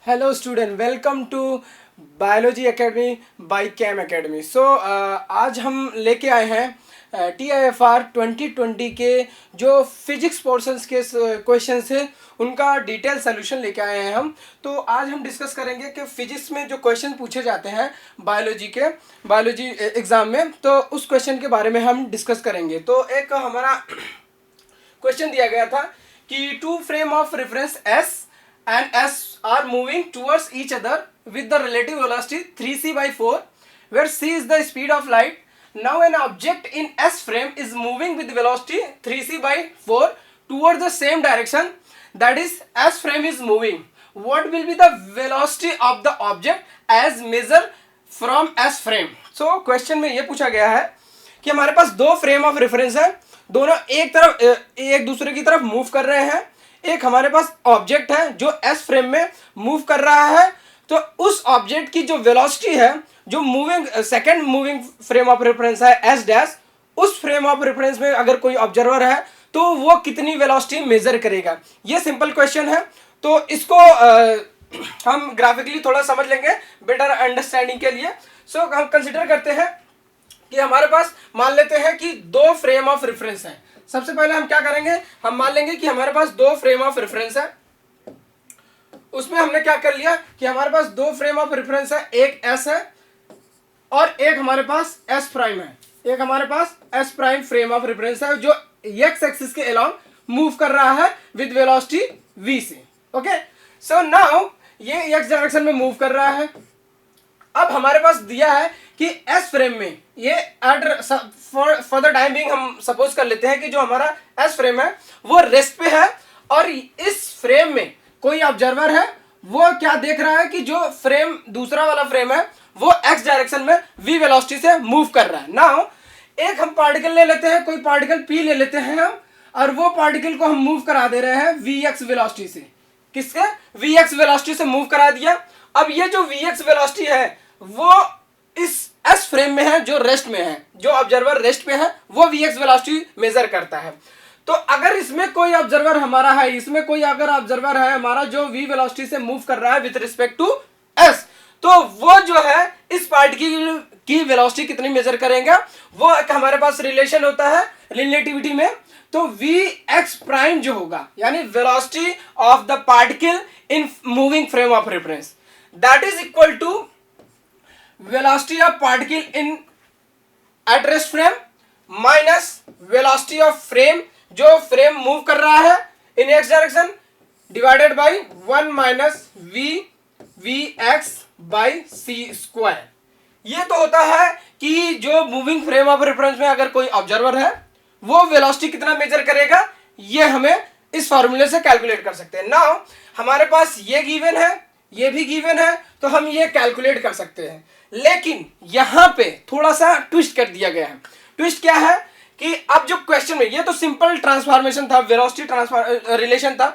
Hello student, welcome to biology academy by कैम academy. आज हम लेके आए हैं TIFR 2020 के जो फिजिक्स पोर्शंस के क्वेश्चन थे उनका डिटेल सोल्यूशन लेके आए हैं हम। तो आज हम डिस्कस करेंगे कि फिजिक्स में जो क्वेश्चन पूछे जाते हैं बायोलॉजी एग्ज़ाम में, तो उस क्वेश्चन के बारे में हम डिस्कस करेंगे। तो एक हमारा क्वेश्चन दिया गया था कि two frame of reference S and S are moving towards each other with the relative velocity 3c/4, where c is the speed of light. Now an object in S frame is moving with velocity 3c/4 towards the same direction, that is S frame is moving. What will be the velocity of the object as measured from S frame? So question में ये पूछा गया है कि हमारे पास दो frame of reference है, दोनों एक दूसरे की तरफ मूव कर रहे हैं। एक हमारे पास ऑब्जेक्ट है जो एस फ्रेम में मूव कर रहा है, तो उस ऑब्जेक्ट की जो वेलोसिटी है, जो second moving frame of reference है एस डैश, उस फ्रेम ऑफ रेफरेंस में अगर कोई ऑब्जर्वर है तो वो कितनी वेलोसिटी मेजर करेगा। ये सिंपल क्वेश्चन है, तो इसको हम ग्राफिकली थोड़ा समझ लेंगे बेटर अंडरस्टैंडिंग के लिए। हम कंसिडर करते हैं कि हमारे पास मान लेते हैं कि दो फ्रेम ऑफ रेफरेंस हैं। सबसे पहले हम क्या करेंगे, हम मान लेंगे कि हमारे पास दो फ्रेम ऑफ रेफरेंस है। उसमें हमने क्या कर लिया कि हमारे पास दो फ्रेम ऑफ रेफरेंस है, एक एस है और एक हमारे पास एस प्राइम है। एक हमारे पास S prime frame of reference है जो एक्स एक्सिस के अलोंग मूव कर रहा है विद वेलोसिटी v से। ओके, सो नाउ ये एक्स डायरेक्शन में मूव कर रहा है। अब हमारे पास दिया है कि एस फ्रेम में ये फॉर द टाइम बिंग हम सपोज कर लेते हैं कि जो हमारा एस फ्रेम है वो रेस्ट पे है, और इस फ्रेम में कोई ऑब्जर्वर है, वो क्या देख रहा है कि जो फ्रेम दूसरा वाला फ्रेम है वो एक्स डायरेक्शन में v वेलोसिटी से मूव कर रहा है। नाउ एक हम पार्टिकल ले लेते हैं, कोई पार्टिकल p ले लेते हैं हम, और वो पार्टिकल को हम मूव करा दे रहे हैं vx वेलोसिटी से। किसके? vx वेलोसिटी से मूव करा दिया। अब ये जो vx वेलोसिटी है वो इस एस फ्रेम में है जो रेस्ट में है, जो ऑब्जर्वर रेस्ट पे है वो vx वेलोसिटी मेजर करता है। तो अगर इसमें कोई ऑब्जर्वर हमारा है, इसमें कोई अगर ऑब्जर्वर है हमारा जो v वेलोसिटी से मूव कर रहा है विद रिस्पेक्ट टू s, तो वो जो है इस पार्टिकल की वेलोसिटी कितनी मेजर करेंगे, वो एक हमारे पास रिलेशन होता है रिलेटिविटी में। तो vx प्राइम जो होगा यानी velocity of the particle in moving frame of reference, that is equal to velocity of particle in at rest frame minus velocity of frame जो फ्रेम मूव कर रहा है in x direction divided by 1 minus vx बाय c square. ये तो होता है कि जो मूविंग फ्रेम ऑफ रेफरेंस में अगर कोई ऑब्जर्वर है वो वेलोसिटी कितना मेजर करेगा, ये हमें इस फॉर्मूले से कैलकुलेट कर सकते हैं। नाउ हमारे पास ये गिवन है, ये भी गिवन है, तो हम ये कैलकुलेट कर सकते हैं। लेकिन यहां पे थोड़ा सा ट्विस्ट कर दिया गया है। ट्विस्ट क्या है कि अब जो क्वेश्चन में, ये तो सिंपल ट्रांसफॉर्मेशन था, वेलोसिटी ट्रांसफॉर रिलेशन था,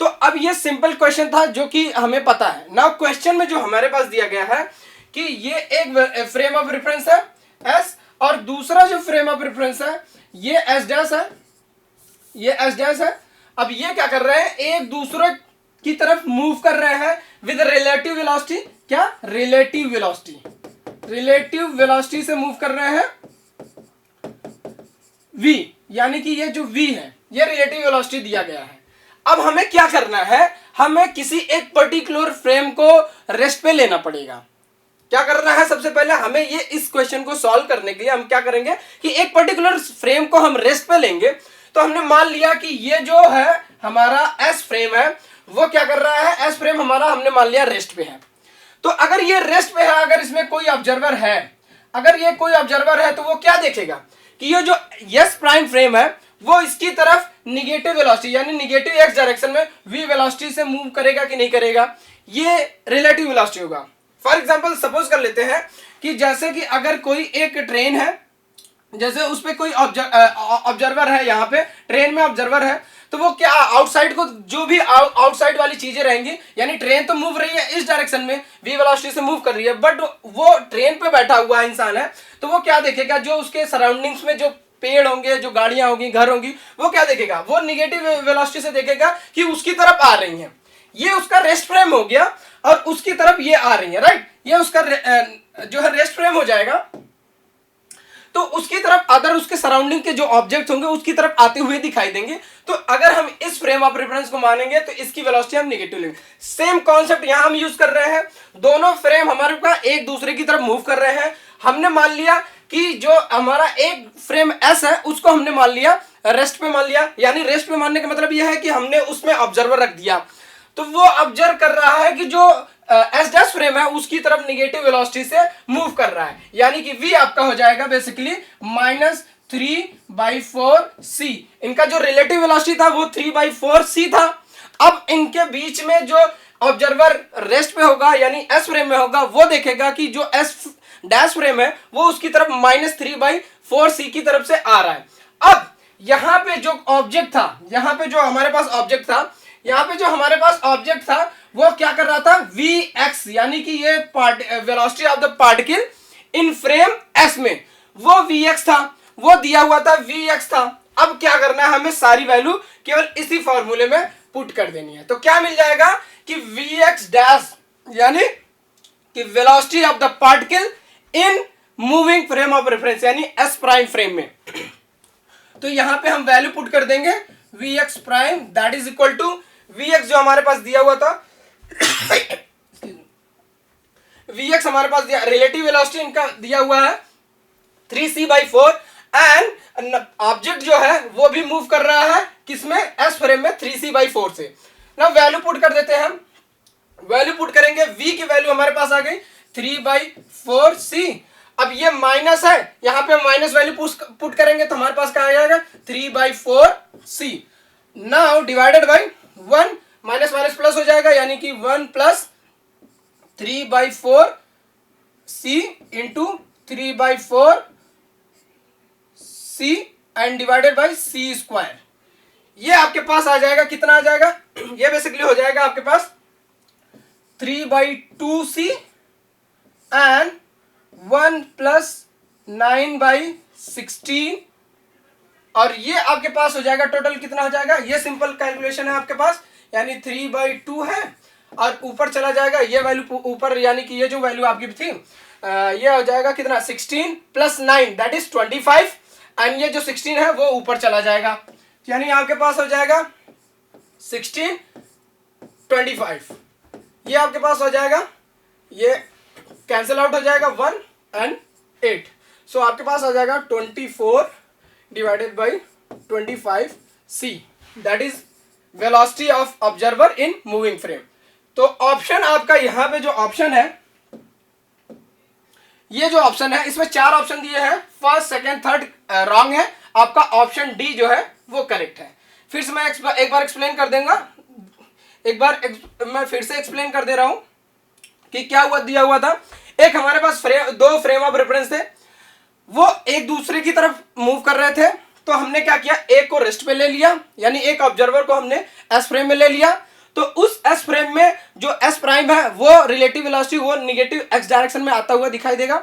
तो अब ये सिंपल क्वेश्चन था जो कि हमें पता है। नाउ क्वेश्चन में जो हमारे पास दिया गया है कि ये एक फ्रेम ऑफ रेफरेंस है एस, और दूसरा जो फ्रेम ऑफ रेफरेंस है ये एस डैश है, ये एस डैश है। अब ये क्या कर रहे हैं, एक दूसरे की तरफ मूव कर रहे हैं विद रिलेटिव वेलोसिटी। क्या? रिलेटिव वेलोसिटी से मूव कर रहे हैं v, यानी कि ये जो v है ये रिलेटिव वेलोसिटी दिया गया है। अब हमें क्या करना है, हमें किसी एक पर्टिकुलर फ्रेम को रेस्ट पे लेना पड़ेगा। क्या करना है, सबसे पहले हमें ये इस क्वेश्चन को सॉल्व करने के लिए हम क्या करेंगे कि एक पर्टिकुलर फ्रेम को हम रेस्ट पे लेंगे। तो हमने मान लिया कि ये जो है हमारा एस फ्रेम है वो क्या कर रहा है, एस फ्रेम हमारा हमने मान लिया रेस्ट पे है। तो अगर ये रेस्ट पे है, अगर इसमें कोई ऑब्जर्वर है, अगर ये कोई ऑब्जर्वर है तो वो क्या देखेगा कि ये जो एस प्राइम फ्रेम है वो इसकी तरफ निगेटिव वेलोसिटी यानी निगेटिव एक्स डायरेक्शन में v वेलोसिटी से मूव करेगा कि नहीं करेगा, ये रिलेटिव वेलोसिटी होगा। फॉर एग्जांपल सपोज कर लेते हैं कि जैसे कि अगर कोई एक ट्रेन है, जैसे उस पर कोई ऑब्जर्वर है, यहाँ पे ट्रेन में ऑब्जर्वर है, तो वो क्या आउटसाइड को जो भी आउटसाइड वाली चीजें रहेंगी, यानी ट्रेन तो मूव रही है इस डायरेक्शन में v वेलोसिटी से मूव कर रही है, बट वो ट्रेन पे बैठा हुआ इंसान है, तो वो क्या देखेगा, जो उसके सराउंडिंग्स में जो पेड़ होंगे, जो गाड़ियां होंगी, घर होंगी, वो क्या देखेगा, वो निगेटिव वेलोसिटी से देखेगा कि उसकी तरफ आ रही हैं। ये उसका रेस्ट फ्रेम हो गया। और उसकी तरफ ये आ रही है, राइट। ये उसका जो है रेस्ट फ्रेम हो जाएगा, तो उसकी तरफ अगर उसके सराउंडिंग के जो ऑब्जेक्ट होंगे उसकी तरफ आते हुए दिखाई देंगे। तो अगर हम इस फ्रेम ऑफ रेफरेंस को मानेंगे तो इसकी वेलोसिटी हम नेगेटिव लेंगे। सेम कॉन्सेप्ट यहां हम यूज कर रहे हैं, दोनों फ्रेम हमारे पास एक दूसरे की तरफ मूव कर रहे हैं। हमने मान लिया कि जो हमारा एक फ्रेम एस है उसको हमने मान लिया रेस्ट पे मान लिया, यानी रेस्ट पे मानने का मतलब यह है कि हमने उसमें ऑब्जर्वर रख दिया, तो वो ऑब्जर्व कर रहा है कि जो एस डैश फ्रेम है उसकी तरफ निगेटिव वेलोसिटी से मूव कर रहा है, यानी कि v आपका हो जाएगा बेसिकली -3/4c। इनका जो रिलेटिव वेलोसिटी था वो 3/4c था। अब इनके बीच में जो ऑब्जर्वर रेस्ट पे होगा यानी एस फ्रेम में होगा, वो देखेगा कि जो एस डैश फ्रेम है वो उसकी तरफ -3/4c की तरफ से आ रहा है। अब यहां पे जो ऑब्जेक्ट था, यहां पे जो हमारे पास ऑब्जेक्ट था, यहां पे जो हमारे पास ऑब्जेक्ट था वो क्या कर रहा था, vx, यानी कि ये velocity of the particle in frame s में वो vx था, वो दिया हुआ था vx था। अब क्या करना है, हमें सारी वैल्यू केवल इसी फॉर्मूले में पुट कर देनी है। तो क्या मिल जाएगा कि vx डैश यानी कि velocity of the particle in moving frame of reference यानी s प्राइम फ्रेम में। तो यहां पे हम वैल्यू पुट कर देंगे vx prime that is equal to vx जो हमारे पास दिया हुआ था vx हमारे पास दिया, रिलेटिव वेलोसिटी इनका दिया हुआ है 3c/4 एंड ऑब्जेक्ट जो है वो भी मूव कर रहा है किसमें, s फ्रेम में 3c/4 से। ना वैल्यू पुट कर देते हैं हम, वैल्यू पुट करेंगे, v की वैल्यू हमारे पास आ गई 3/4c। अब ये माइनस है, यहां पे माइनस वैल्यू पुट करेंगे तो हमारे पास क्या आ जाएगा 3/4c। Now divided by 1, minus minus plus हो जाएगा यानी कि 1 + 3/4c into 3/4c and divided by c square. ये आपके पास आ जाएगा, कितना आ जाएगा, ये बेसिकली हो जाएगा आपके पास 3/2c एंड 1 + 9/16, और ये आपके पास हो जाएगा टोटल कितना हो जाएगा, ये सिंपल कैलकुलेशन है आपके पास, यानी 3/2 है और ऊपर चला जाएगा ये वैल्यू ऊपर, यानी कि ये जो वैल्यू आपकी थी ये हो जाएगा कितना 16 + 9 दैट इज 25 एंड ये जो 16 है वो ऊपर चला जाएगा, यानी आपके पास हो जाएगा 16 25, ये आपके पास हो जाएगा, ये कैंसिल आउट हो जाएगा 1 एंड 8, सो आपके पास आ जाएगा 24 divided by 25c that is velocity of observer in moving frame. तो ऑप्शन आपका यहां पे जो ऑप्शन है, ये जो ऑप्शन है इसमें 4 ऑप्शन दिए हैं, फर्स्ट सेकंड थर्ड रॉन्ग है, आपका ऑप्शन डी जो है वो करेक्ट है। फिर से मैं एक बार एक्सप्लेन कर दूंगा, मैं फिर से एक्सप्लेन कर दे रहा हूं कि क्या हुआ, दिया हुआ था एक हमारे पास दो फ्रेम ऑफ रेफरेंस थे, वो एक दूसरे की तरफ मूव कर रहे थे। तो हमने क्या किया, एक को रेस्ट पे ले लिया, यानी एक ऑब्जर्वर को हमने एस फ्रेम में ले लिया। तो उस एस फ्रेम में जो एस प्राइम है वो रिलेटिव वेलोसिटी वो निगेटिव एक्स डायरेक्शन में आता हुआ दिखाई देगा।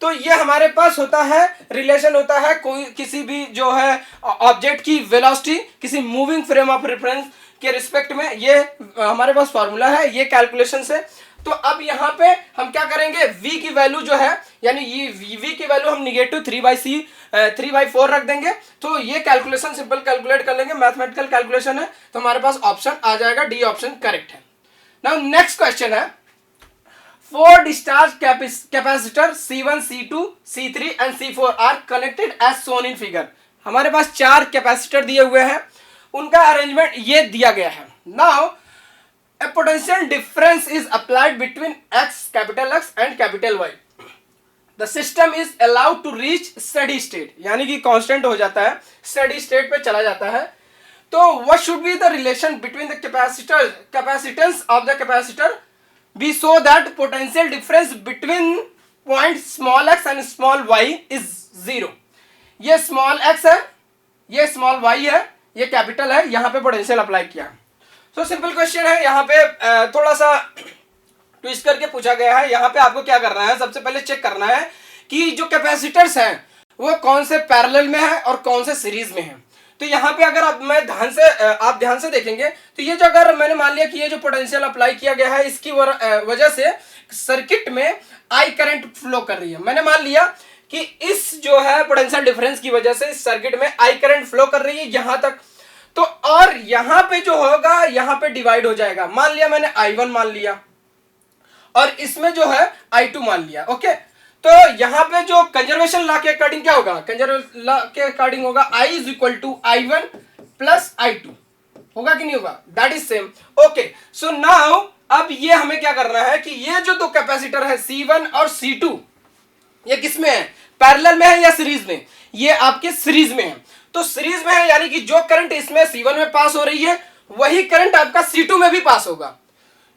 तो ये हमारे पास होता है रिलेशन होता है कोई किसी भी जो है ऑब्जेक्ट की वेलोसिटी किसी मूविंग फ्रेम ऑफ रेफरेंस के रिस्पेक्ट में, ये हमारे पास फॉर्मूला है ये कैलकुलेशन से। तो अब यहाँ पे हम क्या करेंगे, v की वैल्यू जो है यानी ये v की वैल्यू हम निगेटिव 3/4 रख देंगे। तो ये कैलकुलेशन सिंपल कैलकुलेट कर लेंगे, मैथमेटिकल कैलकुलेशन है, तो हमारे पास ऑप्शन आ जाएगा डी ऑप्शन करेक्ट है। नाउ नेक्स्ट क्वेश्चन है, 4 discharge capacitor C1 C2 C3 and C4 are connected as shown in figure. हमारे पास 4 कैपेसिटर दिए हुए हैं, उनका अरेंजमेंट ये दिया गया है। Now a potential difference is applied between x capital X and capital Y. The system is allowed to reach steady state, यानी कि कांस्टेंट हो जाता है, steady state पे चला जाता है। तो what should be the relation between the capacitance of the capacitor be so that potential difference between point small x and small y is 0। ये small x है, ये small y है, ये कैपिटल है, यहाँ पे पोटेंशियल अप्लाई किया। तो सिंपल क्वेश्चन है, यहाँ पे थोड़ा सा ट्विस्ट करके पूछा गया है। यहाँ पे आपको क्या करना है, सबसे पहले चेक करना है कि जो कैपेसिटर्स हैं वो कौन से पैरेलल में है और कौन से सीरीज में है। तो यहाँ पे अगर आप ध्यान से देखेंगे तो ये जो अगर मैंने मान लिया कि ये जो पोटेंशियल अप्लाई किया गया है इसकी वजह से सर्किट में आई करंट फ्लो कर रही है। मैंने मान लिया कि इस जो है पोटेंशियल डिफरेंस की वजह से इस सर्किट में आई करंट फ्लो कर रही है यहां तक, तो और यहां पे जो होगा यहां पे डिवाइड हो जाएगा। मान लिया मैंने I1 मान लिया और इसमें जो है I2 मान लिया। ओके, तो यहां पे जो कंजर्वेशन लॉ के अकॉर्डिंग क्या होगा, कंजर्वेशन लॉ के अकॉर्डिंग होगा I is equal to I1 plus I2, होगा कि नहीं होगा, that is same. Okay, so now अब ये हमें क्या करना है कि ये जो दो कैपेसिटर है C1 और C2 ये किसमें है, पैरेलल में है या सीरीज में, ये आपके सीरीज में है। तो सीरीज में है यानी कि जो करंट इसमें C1 में पास हो रही है वही करंट आपका C2 में भी पास होगा।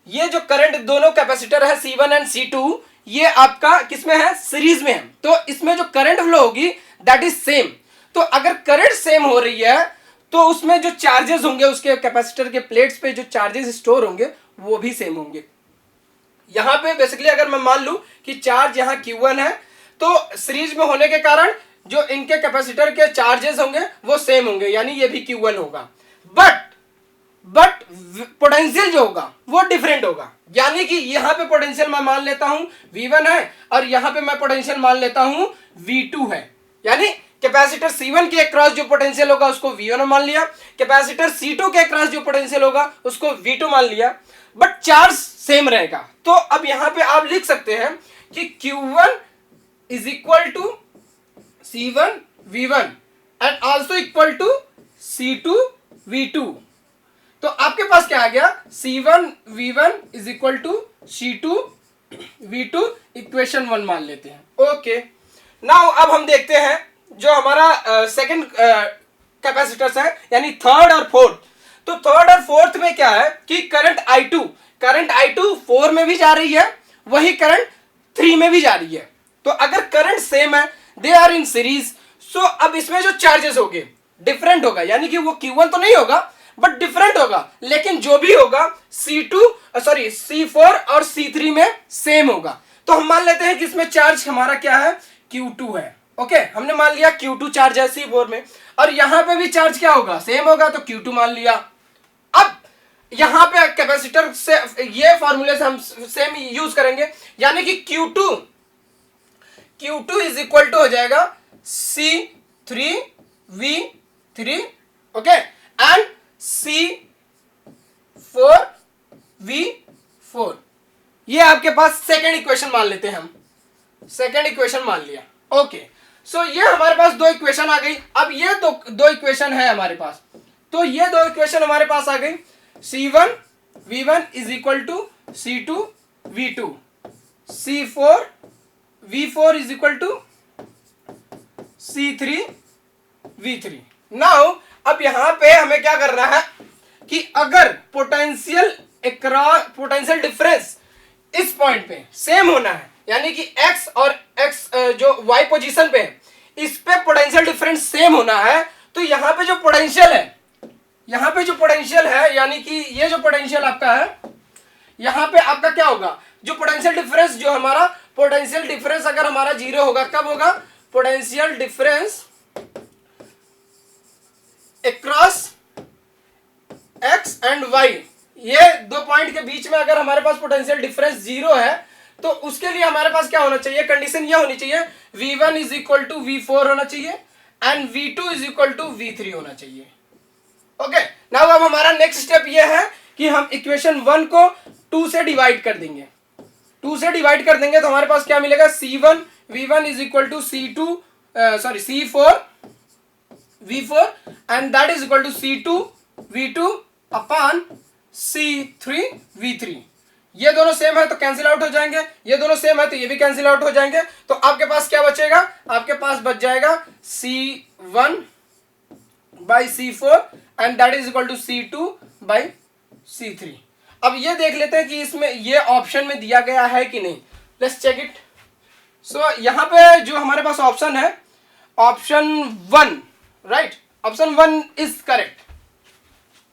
ये जो करंट दोनों कैपेसिटर है C1 एंड C2 ये आपका किसमें है, सीरीज में है, तो इसमें जो करंट फ्लो होगी दैट इज सेम। तो अगर करंट सेम हो रही है तो उसमें जो चार्जेस होंगे उसके कैपेसिटर के प्लेट्स पे जो चार्जेस स्टोर होंगे वो भी सेम होंगे। यहां पे बेसिकली अगर मैं मान लूं कि चार्ज यहां Q1 है तो सीरीज में होने के कारण जो इनके कैपेसिटर के चार्जेस होंगे वो सेम होंगे यानी ये भी Q1 होगा, बट पोटेंशियल जो होगा वो डिफरेंट होगा। यानी कि यहां पे पोटेंशियल मैं मान लेता हूं V1 है और यहां पे मैं पोटेंशियल मान लेता हूं V2 है, यानी कैपेसिटर C1 के अक्रॉस जो पोटेंशियल होगा उसको V1 मान लिया, कैपेसिटर C2 के अक्रॉस जो पोटेंशियल होगा उसको V2 मान लिया, बट चार्ज सेम रहेगा। तो अब यहां पे आप लिख सकते हैं कि Q1 is equal to C1 V1 and also equal to C2 V2। तो आपके पास क्या आ गया, C1 V1 is equal to C2 V2 equation 1 मान लेते हैं। ओके, नाउ अब हम देखते हैं जो हमारा सेकंड कैपेसिटर्स है यानी थर्ड और फोर्थ। तो थर्ड और फोर्थ में क्या है कि करंट I2 4 में भी जा रही है वही करंट 3 में भी जा रही है। तो अगर करंट सेम है दे आर इन सीरीज, सो अब इसमें जो चार्जेस होंगे डिफरेंट होगा, यानी कि वो Q1 तो नहीं होगा बट डिफरेंट होगा, लेकिन जो भी होगा C4 और C3 में सेम होगा। तो हम मान लेते हैं कि इसमें चार्ज हमारा क्या है, Q2 है। ओके, हमने मान लिया Q2 चार्ज है C4 में और यहां पे भी चार्ज क्या होगा, सेम होगा, तो Q2 मान लिया। अब यहां पे कैपेसिटर से ये फॉर्मूले से हम सेम यूज करेंगे, यानी कि Q2 इज इक्वल टू हो जाएगा C3V3 ओके एंड C4V4। ये आपके पास सेकेंड इक्वेशन मान लेते हैं हम, सेकेंड इक्वेशन मान लिया। ओके, सो ये हमारे पास दो इक्वेशन आ गई। अब ये दो इक्वेशन है हमारे पास, तो ये दो इक्वेशन हमारे पास आ गई, C1 V1 is equal to C2 V2, C4 V4 is equal to C3 V3। Now अब यहां पे हमें क्या करना है कि अगर पोटेंशियल डिफरेंस इस पॉइंट पे सेम होना है, यानी कि x और x जो y पोजीशन पे है इस पे पोटेंशियल डिफरेंस सेम होना है, तो यहां पे जो पोटेंशियल है यानी कि ये जो पोटेंशियल आपका है यहां पे आपका क्या होगा, जो पोटेंशियल डिफरेंस जो हमारा पोटेंशियल डिफरेंस अगर हमारा जीरो होगा, कब होगा, potential difference across x and y, ये दो पॉइंट के बीच में अगर हमारे पास पोटेंशियल डिफरेंस जीरो है तो उसके लिए हमारे पास क्या होना चाहिए, कंडीशन ये होनी चाहिए V1 is equal to V4 होना चाहिए and V2 is equal to V3 होना चाहिए। ओके, नाउ अब हमारा नेक्स्ट स्टेप ये है कि हम इक्वेशन 1 को 2 से डिवाइड कर देंगे। 2 से डिवाइड कर देंगे तो हमारे पास क्या मिलेगा, C1 V1 is equal to C4 V4 and that is equal to C2 V2 upon C3 V3। ये दोनों सेम है तो कैंसिल आउट हो जाएंगे, ये दोनों सेम है तो ये भी कैंसिल आउट हो जाएंगे। तो आपके पास क्या बचेगा, आपके पास बच जाएगा C1 by C4 and that is equal to C2 by C3। अब ये देख लेते हैं कि इसमें ये ऑप्शन में दिया गया है कि नहीं, लेट्स चेक इट। सो यहां पे जो हमारे पास ऑप्शन है, option 1 right, option 1 is correct,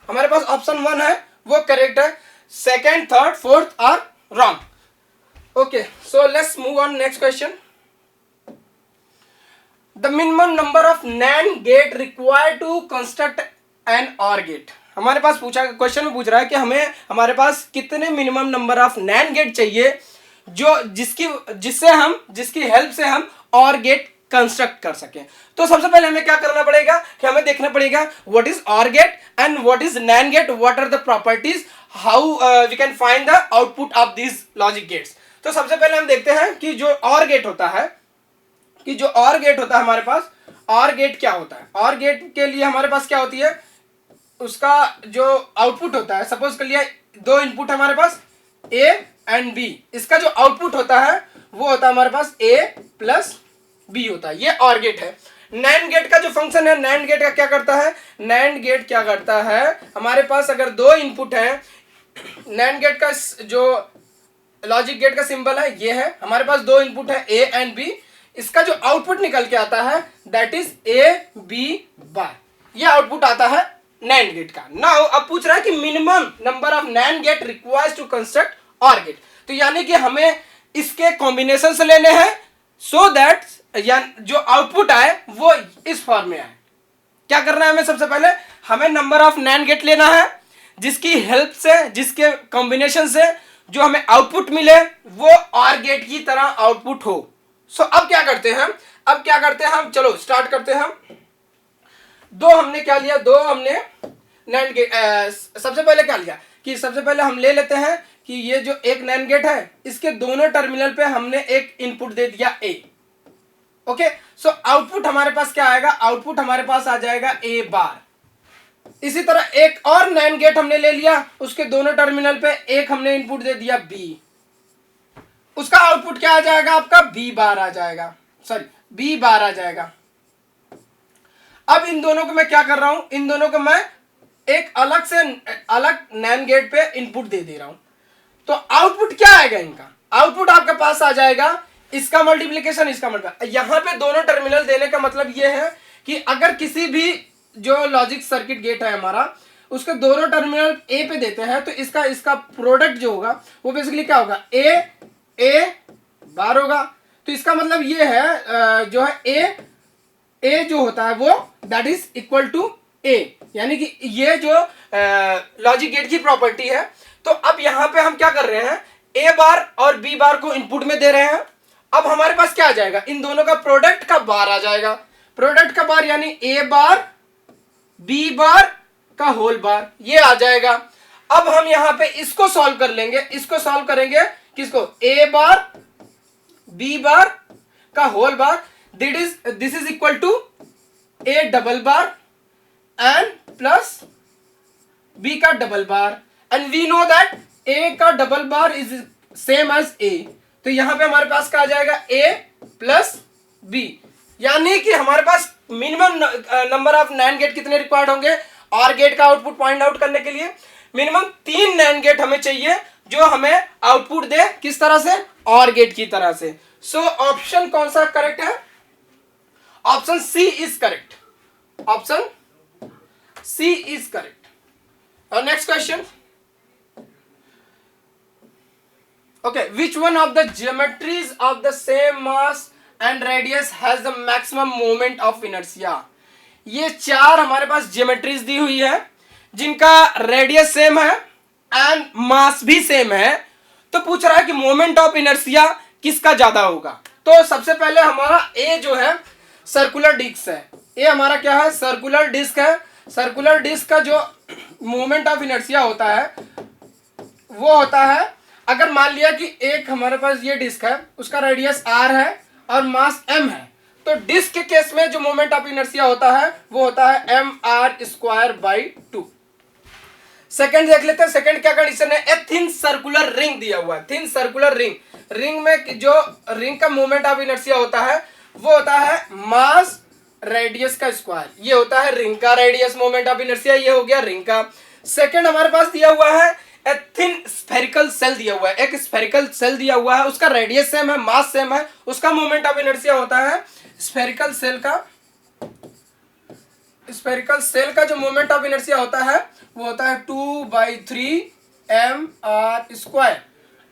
हमारे पास ऑप्शन 1 है वो करेक्ट है, second third fourth are wrong. Okay, so let's move on next question. The minimum number of NAND gate required to construct an OR gate. हमारे पास पूछा, question में पूछ रहा है कि हमें, हमारे पास कितने minimum number of NAND gate चाहिए जो जिसकी हेल्प से हम और गेट कंस्ट्रक्ट कर सकें। तो सबसे पहले हमें क्या करना पड़ेगा कि हमें देखना पड़ेगा what is OR gate and what is NAND gate, what are the properties, how we can find the output of this logic gates. तो सबसे पहले हम देखते हैं कि जो और गेट होता है, हमारे पास और गेट क्या होता है। और गेट के लिए हमारे पास क्या होती है, उसका जो आउटपुट होता है, सपोज कर लिया दो इनपुट हमारे पास ए एंड बी, इसका जो आउटपुट होता है वो होता है हमारे पास ए प्लस बी होता है, ये और गेट है। नैंड गेट का जो फंक्शन है, नैंड गेट का क्या करता है, नैंड गेट क्या करता है, हमारे पास अगर दो इनपुट है, नैंड गेट का जो लॉजिक गेट का सिंबल है ये है, हमारे पास दो इनपुट है ए एंड बी, इसका जो आउटपुट निकल के आता है that is A B bar, ये आउटपुट आता है नैंड गेट का। नाउ अब पूछ रहा है कि minimum number of NAND gate requires to construct OR gate, तो यानी कि हमें इसके कॉम्बिनेशन से लेने हैं सो दैट जो आउटपुट आए वो इस फॉर्म में आए। क्या करना है हमें, सबसे पहले हमें नंबर ऑफ नैंड गेट लेना है जिसकी हेल्प से, जिसके कॉम्बिनेशन से जो हमें आउटपुट मिले वो और गेट की तरह आउटपुट हो। सो अब क्या करते हैं हम, चलो स्टार्ट करते हैं हम। दो हमने क्या लिया, दो हमने नैंड गेट, सबसे पहले क्या लिया कि सबसे पहले हम ले लेते हैं कि ये जो एक नैंड गेट है इसके दोनों टर्मिनल पे हमने एक इनपुट दे दिया ए। ओके, सो आउटपुट हमारे पास क्या आएगा, आउटपुट हमारे पास आ जाएगा ए बार। इसी तरह एक और नैंड गेट हमने ले लिया, उसके दोनों टर्मिनल पे एक हमने इनपुट दे दिया बी, उसका आउटपुट क्या आ जाएगा आपका बी बार आ जाएगा, सॉरी बी बार आ जाएगा। अब इन दोनों को मैं क्या कर रहा हूं, इन दोनों को मैं एक अलग नैंड गेट पे इनपुट दे रहा हूं, तो आउटपुट क्या आएगा इनका, आउटपुट आपके पास आ जाएगा इसका मल्टीप्लीकेशन इसका मल्टीप्लीकेशन। यहां पे दोनों टर्मिनल देने का मतलब ये है कि अगर किसी भी जो लॉजिक सर्किट गेट है हमारा उसके दोनों टर्मिनल ए पे देते हैं तो इसका प्रोडक्ट जो होगा वो बेसिकली क्या होगा, ए बार होगा। तो इसका मतलब ये है जो है ए जो होता है वो दैट इज इक्वल टू ए, यानी कि ये जो लॉजिक गेट की प्रॉपर्टी है। तो अब यहां पे हम क्या कर रहे हैं, ए बार और बी बार को इनपुट में दे रहे हैं। अब हमारे पास क्या आ जाएगा, इन दोनों का प्रोडक्ट का बार आ जाएगा, प्रोडक्ट का बार यानी ए बार बी बार का होल बार, ये आ जाएगा। अब हम यहां पे इसको सॉल्व कर लेंगे, इसको सॉल्व करेंगे किसको, ए बार बी बार का whole bar, this is equal to A double bar and plus B का double bar, and we know that A का double bar is same as A. तो यहां पे हमारे पास क्या आ जाएगा, ए प्लस बी, यानी कि हमारे पास minimum number of NAND gate कितने रिक्वायर्ड होंगे और गेट का आउटपुट फाइंड आउट करने के लिए, मिनिमम 3 नैंड गेट हमें चाहिए जो हमें आउटपुट दे किस तरह से, और गेट की तरह से। सो ऑप्शन कौन सा करेक्ट है, option C is correct, option C is correct. और next question, okay, which one of the geometries of the same mass and radius has the maximum moment of inertia। ये चार हमारे पास geometries दी हुई है जिनका रेडियस सेम है and mass भी same है, तो पूछ रहा है कि मोमेंट ऑफ इनर्शिया किसका ज्यादा होगा। तो सबसे पहले हमारा ए जो है सर्कुलर डिस्क है, ए हमारा क्या है, सर्कुलर डिस्क है। सर्कुलर डिस्क का जो मोमेंट ऑफ इनर्शिया होता है वो होता है, अगर मान लिया कि एक हमारे पास ये डिस्क है, उसका रेडियस आर है और मास एम है, तो डिस्क के केस में जो मोमेंट ऑफ इनर्शिया होता है वो होता है M R square by 2। Second देख लेते हैं, सेकंड क्या कंडीशन है, ए थिन सर्कुलर रिंग दिया हुआ है, थिन सर्कुलर रिंग, रिंग में जो रिंग का मोमेंट ऑफ इनर्शिया होता है वो होता है मास रेडियस का स्क्वायर, ये होता है रिंग का रेडियस मोमेंट ऑफ इनर्शिया, ये हो गया रिंग का। सेकंड हमारे पास दिया हुआ है ए थिन स्फेरिकल सेल दिया हुआ है, एक स्फेरिकल सेल दिया हुआ है, उसका रेडियस सेम है, मास सेम है, उसका मोमेंट ऑफ इनर्शिया होता है स्फेरिकल सेल का जो मोमेंट ऑफ इनर्शिया होता है वो होता है 2/3 एम आर स्क्वायर।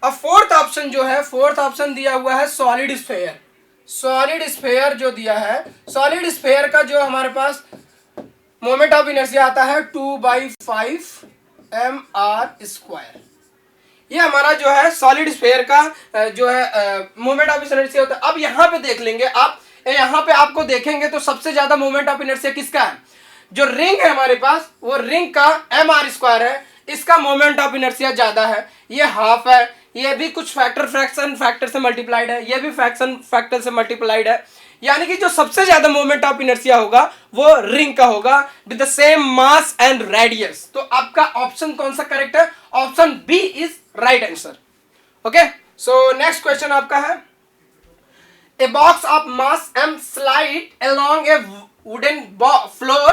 अब फोर्थ ऑप्शन जो है, फोर्थ ऑप्शन दिया हुआ है सॉलिड स्फेयर, सॉलिड स्फेयर जो दिया है, सॉलिड स्फेयर का जो हमारे पास मोमेंट ऑफ इनर्शिया आता है 2/5 mr²। ये हमारा जो है सॉलिड स्फेयर का जो है मोमेंट ऑफ इनर्शिया होता है। अब यहाँ पे देख लेंगे आप, यहाँ पे आपको देखेंगे तो सबसे ज्यादा मोमेंट ऑफ इनर्शिया किसका है? जो रिंग है हमारे पास, वो रिंग का mr² है, इसका मोमेंट ऑफ इनर्शिया ज्यादा है। ये हाफ है, ये भी कुछ फ्रैक्शन फैक्टर से मल्टीप्लाइड है, ये भी फ्रैक्शन फैक्टर से मल्टीप्लाइड है। यानी कि जो सबसे ज्यादा मोमेंट ऑफ इनर्शिया होगा वो रिंग का होगा with the same mass and radius. तो आपका ऑप्शन कौन सा करेक्ट है? Option B is right answer. Okay, so next question आपका है, a box of mass m slide along a wooden floor,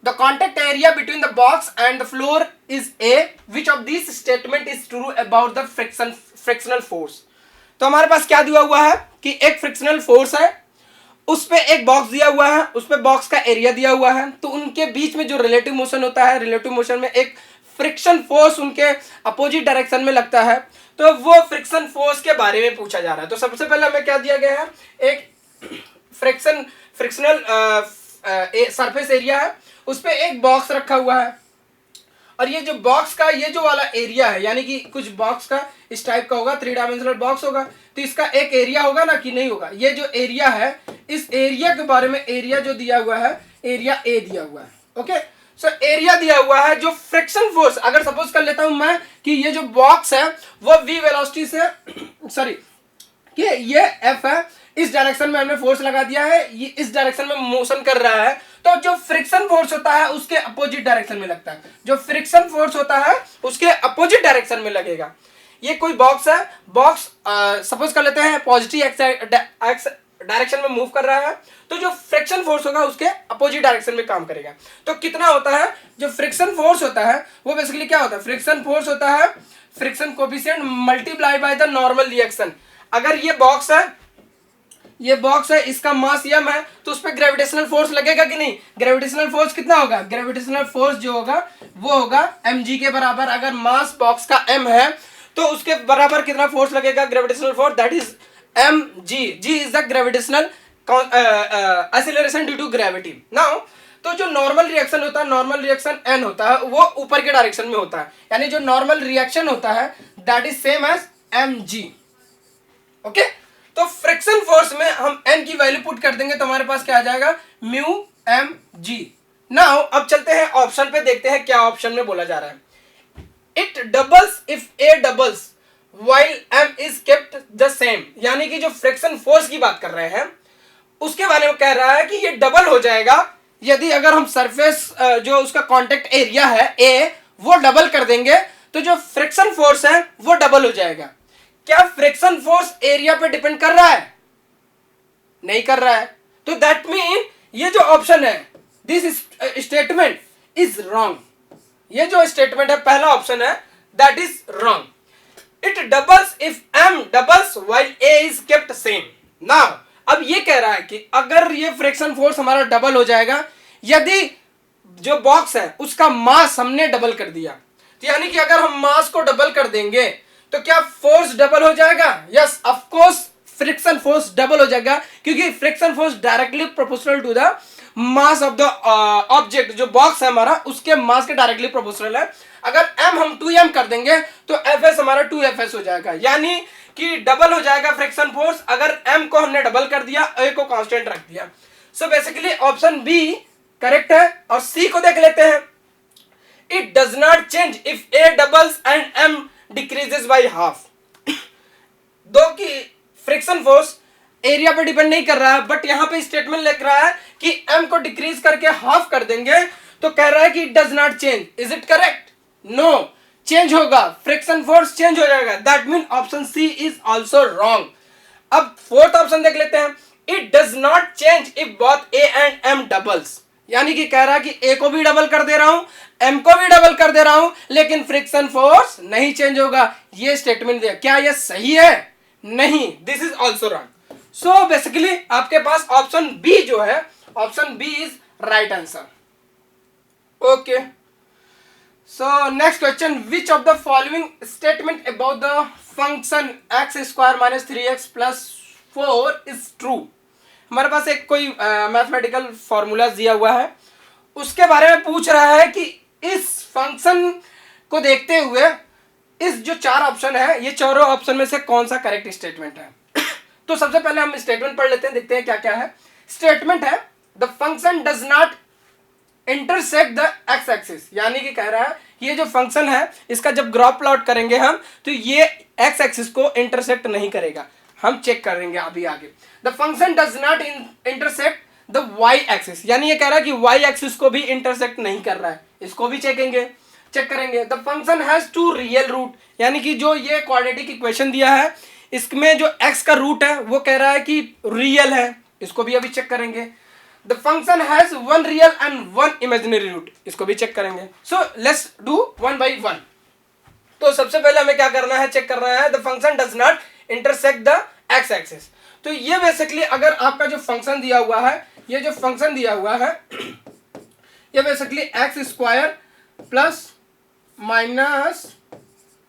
the contact area between the box and the floor is A, which of these statement is true about the frictional force? तो हमारे पास क्या दिया हुआ है कि एक frictional force है, उस पे एक बॉक्स दिया हुआ है, उस पे बॉक्स का एरिया दिया हुआ है, तो उनके बीच में जो रिलेटिव मोशन होता है, रिलेटिव मोशन में एक फ्रिक्शन फोर्स उनके अपोजिट डायरेक्शन में लगता है। तो वो फ्रिक्शन फोर्स के बारे में पूछा जा रहा है। तो सबसे पहले हमें क्या दिया गया है, एक फ्रिक्शनल सरफेस एरिया है, उस पे एक बॉक्स रखा हुआ है, और ये जो बॉक्स का ये जो वाला एरिया है, यानी कि कुछ बॉक्स का इस टाइप का होगा, 3 डायमेंशनल बॉक्स होगा, तो इसका एक एरिया होगा ना कि नहीं होगा? ये जो एरिया है, इस एरिया के बारे में, एरिया जो दिया हुआ है, एरिया ए दिया हुआ है। ओके, सो एरिया दिया हुआ है, जो फ्रिक्शन फोर्स, अगर सपोज कर लेता हूं मैं कि ये जो बॉक्स है वो v वेलोसिटी से सॉरी कि ये f है, इस डायरेक्शन में हमने फोर्स लगा दिया है, ये इस डायरेक्शन में मोशन कर रहा है, तो जो फ्रिक्शन फोर्स होता है उसके अपोजिट डायरेक्शन में लगता है। जो फ्रिक्शन फोर्स होता है उसके अपोजिट डायरेक्शन में लगेगा। ये कोई बॉक्स है, बॉक्स सपोज कर लेते हैं पॉजिटिव एक्स डायरेक्शन में मूव कर रहा है, तो जो फ्रिक्शन फोर्स होगा उसके अपोजिट डायरेक्शन में काम करेगा। तो कितना होता है? जो फ्रिक्शन फोर्स होता है वो बेसिकली क्या होता है? फ्रिक्शन फोर्स होता है friction coefficient multiply by the normal reaction. अगर ये बॉक्स है, ये बॉक्स है, इसका मास m है, तो उस पर ग्रेविटेशनल फोर्स लगेगा कि नहीं? ग्रेविटेशनल फोर्स कितना होगा? ग्रेविटेशनल फोर्स जो होगा वो होगा mg के बराबर। अगर मास बॉक्स का m है तो उसके बराबर कितना फोर्स लगेगा? Gravitational force, that is mg। g is the gravitational acceleration due to gravity. Now तो जो नॉर्मल रिएक्शन होता है, नॉर्मल रिएक्शन n होता है, वो ऊपर के डायरेक्शन में होता है, यानी जो नॉर्मल रिएक्शन होता है that is same as mg। Okay, तो फ्रिक्शन फोर्स में हम n की वैल्यू पुट कर देंगे तो हमारे पास क्या आ जाएगा? Mu mg। नाउ अब चलते हैं ऑप्शन पे, देखते हैं क्या ऑप्शन में बोला जा रहा है। It doubles if a doubles while m is kept the same, यानी कि जो फ्रिक्शन फोर्स की बात कर रहे हैं उसके बारे में कह रहा है कि ये डबल हो जाएगा यदि अगर हम सरफेस जो उसका कांटेक्ट एरिया है a वो डबल कर देंगे, तो जो फ्रिक्शन फोर्स है वो डबल हो जाएगा। क्या फ्रिक्शन फोर्स एरिया पे डिपेंड कर रहा है? नहीं कर रहा है। तो दैट मीन ये जो ऑप्शन है, दिस स्टेटमेंट इज रॉन्ग। ये जो स्टेटमेंट है, पहला ऑप्शन है, that is wrong. It doubles if m doubles while a is kept same. Now अब ये कह रहा है कि अगर ये फ्रिक्शन फोर्स हमारा डबल हो जाएगा यदि जो बॉक्स है उसका मास हमने डबल कर दिया, तो यानी कि अगर हम मास को डबल कर देंगे तो क्या फोर्स डबल हो जाएगा? Yes, of course friction force double हो जाएगा, क्योंकि friction force directly proportional to the mass of the object. जो बॉक्स है हमारा उसके मास के डायरेक्टली प्रोपोर्शनल है। अगर m हम 2m कर देंगे तो fs हमारा 2fs हो जाएगा, यानी कि डबल हो जाएगा फ्रिक्शन फोर्स अगर m को हमने डबल कर दिया, a को कांस्टेंट रख दिया। So basically option B correct है। और सी को देख लेते हैं। It does not change if a doubles and m decreases by half. दो की फ्रिक्शन फोर्स एरिया पे डिपेंड नहीं कर रहा है, बट यहां पे स्टेटमेंट लिख रहा है कि m को डिक्रीज करके हाफ कर देंगे, तो कह रहा है कि it does not change. Is it correct? No, change होगा, फ्रिक्शन फोर्स चेंज हो जाएगा। That mean option C is also wrong. अब फोर्थ ऑप्शन देख लेते हैं। It does not change if both a and m doubles, यानी कि कह रहा है कि a को भी डबल कर दे रहा हूं, m को भी डबल कर दे रहा हूं, लेकिन फ्रिक्शन फोर्स नहीं चेंज होगा। ये स्टेटमेंट दिया, क्या ये सही है? नहीं, this is also wrong. So basically आपके पास ऑप्शन बी जो है, option B is right answer. Okay, so next question, which of the following statement about the function x² - 3x + 4 is true. हमारे पास एक कोई मैथमेटिकल फॉर्मूला दिया हुआ है, उसके बारे में पूछ रहा है कि इस फंक्शन को देखते हुए इस जो 4 ऑप्शन है, ये चारों ऑप्शन में से कौन सा करेक्ट स्टेटमेंट है। तो सबसे पहले हम स्टेटमेंट पढ़ लेते हैं, देखते हैं क्या क्या है। स्टेटमेंट है the function does not intersect the x axis, यानी कि कह रहा है ये जो फंक्शन है इसका जब ग्राफ प्लॉट करेंगे हम तो ये एक्स एक्सिस को इंटरसेक्ट नहीं करेगा। हम चेक करेंगे अभी आगे। The function does not intersect the Y axis, यानी ये कह रहा है कि वाई एक्सिस को भी इंटरसेक्ट नहीं कर रहा है, इसको भी चेक करेंगे। The function has 2 real root, यानी कि जो ये क्वाड्रेटिक इक्वेशन दिया है इसमें जो x का रूट है वो कह रहा है कि रियल है, इसको भी अभी चेक करेंगे। The function has 1 real and 1 imaginary root, इसको भी चेक करेंगे। So let's do 1 by 1। तो सबसे पहले हमें क्या करना है, चेक करना है the function does not intersect the x axis. तो ये बेसिकली अगर आपका जो फंक्शन दिया हुआ है, ये जो फंक्शन दिया हुआ है ये basically x square plus minus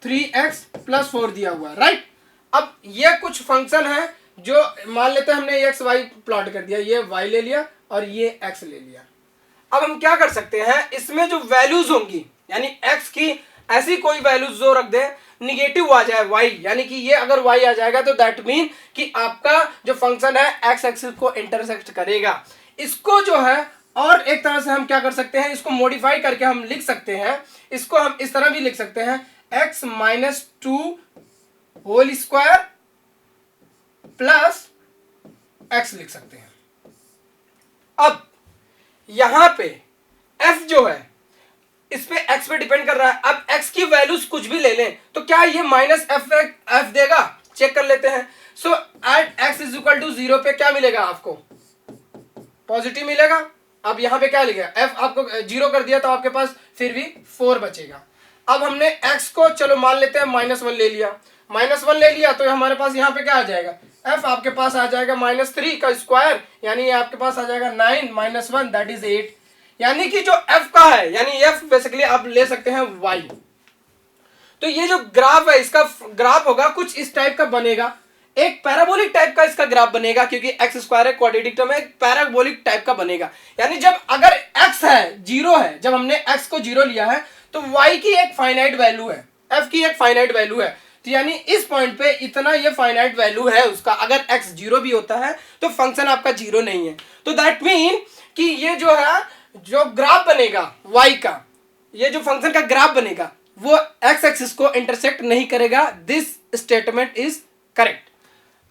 3x plus 4 दिया हुआ है, राइट। अब ये कुछ फंक्शन है जो मान लेते हैं हमने एक्स वाई प्लॉट कर दिया, ये y ले लिया और ये x ले लिया। अब हम क्या कर सकते हैं, इसमें जो वैल्यूज होंगी यानी x की ऐसी कोई वैल्यूज जो रख दे निगेटिव आ जाए y, यानी कि ये अगर y आ जाएगा तो दैट मीन कि आपका जो फंक्शन है x एक्सिस को इंटरसेक्ट करेगा। इसको जो है और एक तरह से हम क्या कर सकते हैं, इसको मॉडिफाई करके हम लिख सकते हैं, इसको हम इस तरह भी लिख सकते हैं x minus 2 whole square plus x लिख सकते हैं। अब यहां पे f जो है इस पे x पे डिपेंड कर रहा है। अब x की वैल्यूज कुछ भी ले लें तो क्या ये माइनस f देगा, चेक कर लेते हैं। So at x is equal to 0 पे क्या मिलेगा आपको, पॉजिटिव मिलेगा। अब यहां पे क्या लिखा, f आपको 0 कर दिया तो आपके पास फिर भी 4 बचेगा। अब हमने x को चलो मान लेते हैं -1 ले लिया, -1 ले लिया तो हमारे पास यहाँ पे क्या आ जाएगा, f आपके पास आ जाएगा -3 का स्क्वायर, यानी ये आपके पास आ जाएगा 9 - 1 दैट इज 8। यानी कि जो f का है, यानी f बेसिकली आप ले सकते हैं y। तो ये जो ग्राफ है इसका ग्राफ होगा कुछ इस टाइप का बनेगा, एक पैराबोलिक टाइप का इसका ग्राफ बनेगा, क्योंकि एक्स स्क्वायर है क्वाड्रेटिक टर्म है, एक पैराबोलिक टाइप का बनेगा। यानी जब अगर x है 0 है, जब हमने x को 0 लिया है तो y की एक फाइनाइट वैल्यू है, f की एक फाइनाइट वैल्यू है। तो यानी इस पॉइंट पे इतना ये फाइनाइट वैल्यू है उसका, अगर x 0 भी होता है तो फंक्शन आपका 0 नहीं है। तो दैट मीन कि ये जो है जो ग्राफ बनेगा y का, ये जो फंक्शन का ग्राफ बनेगा वो x एक्सिस को इंटरसेक्ट नहीं करेगा। This statement is correct.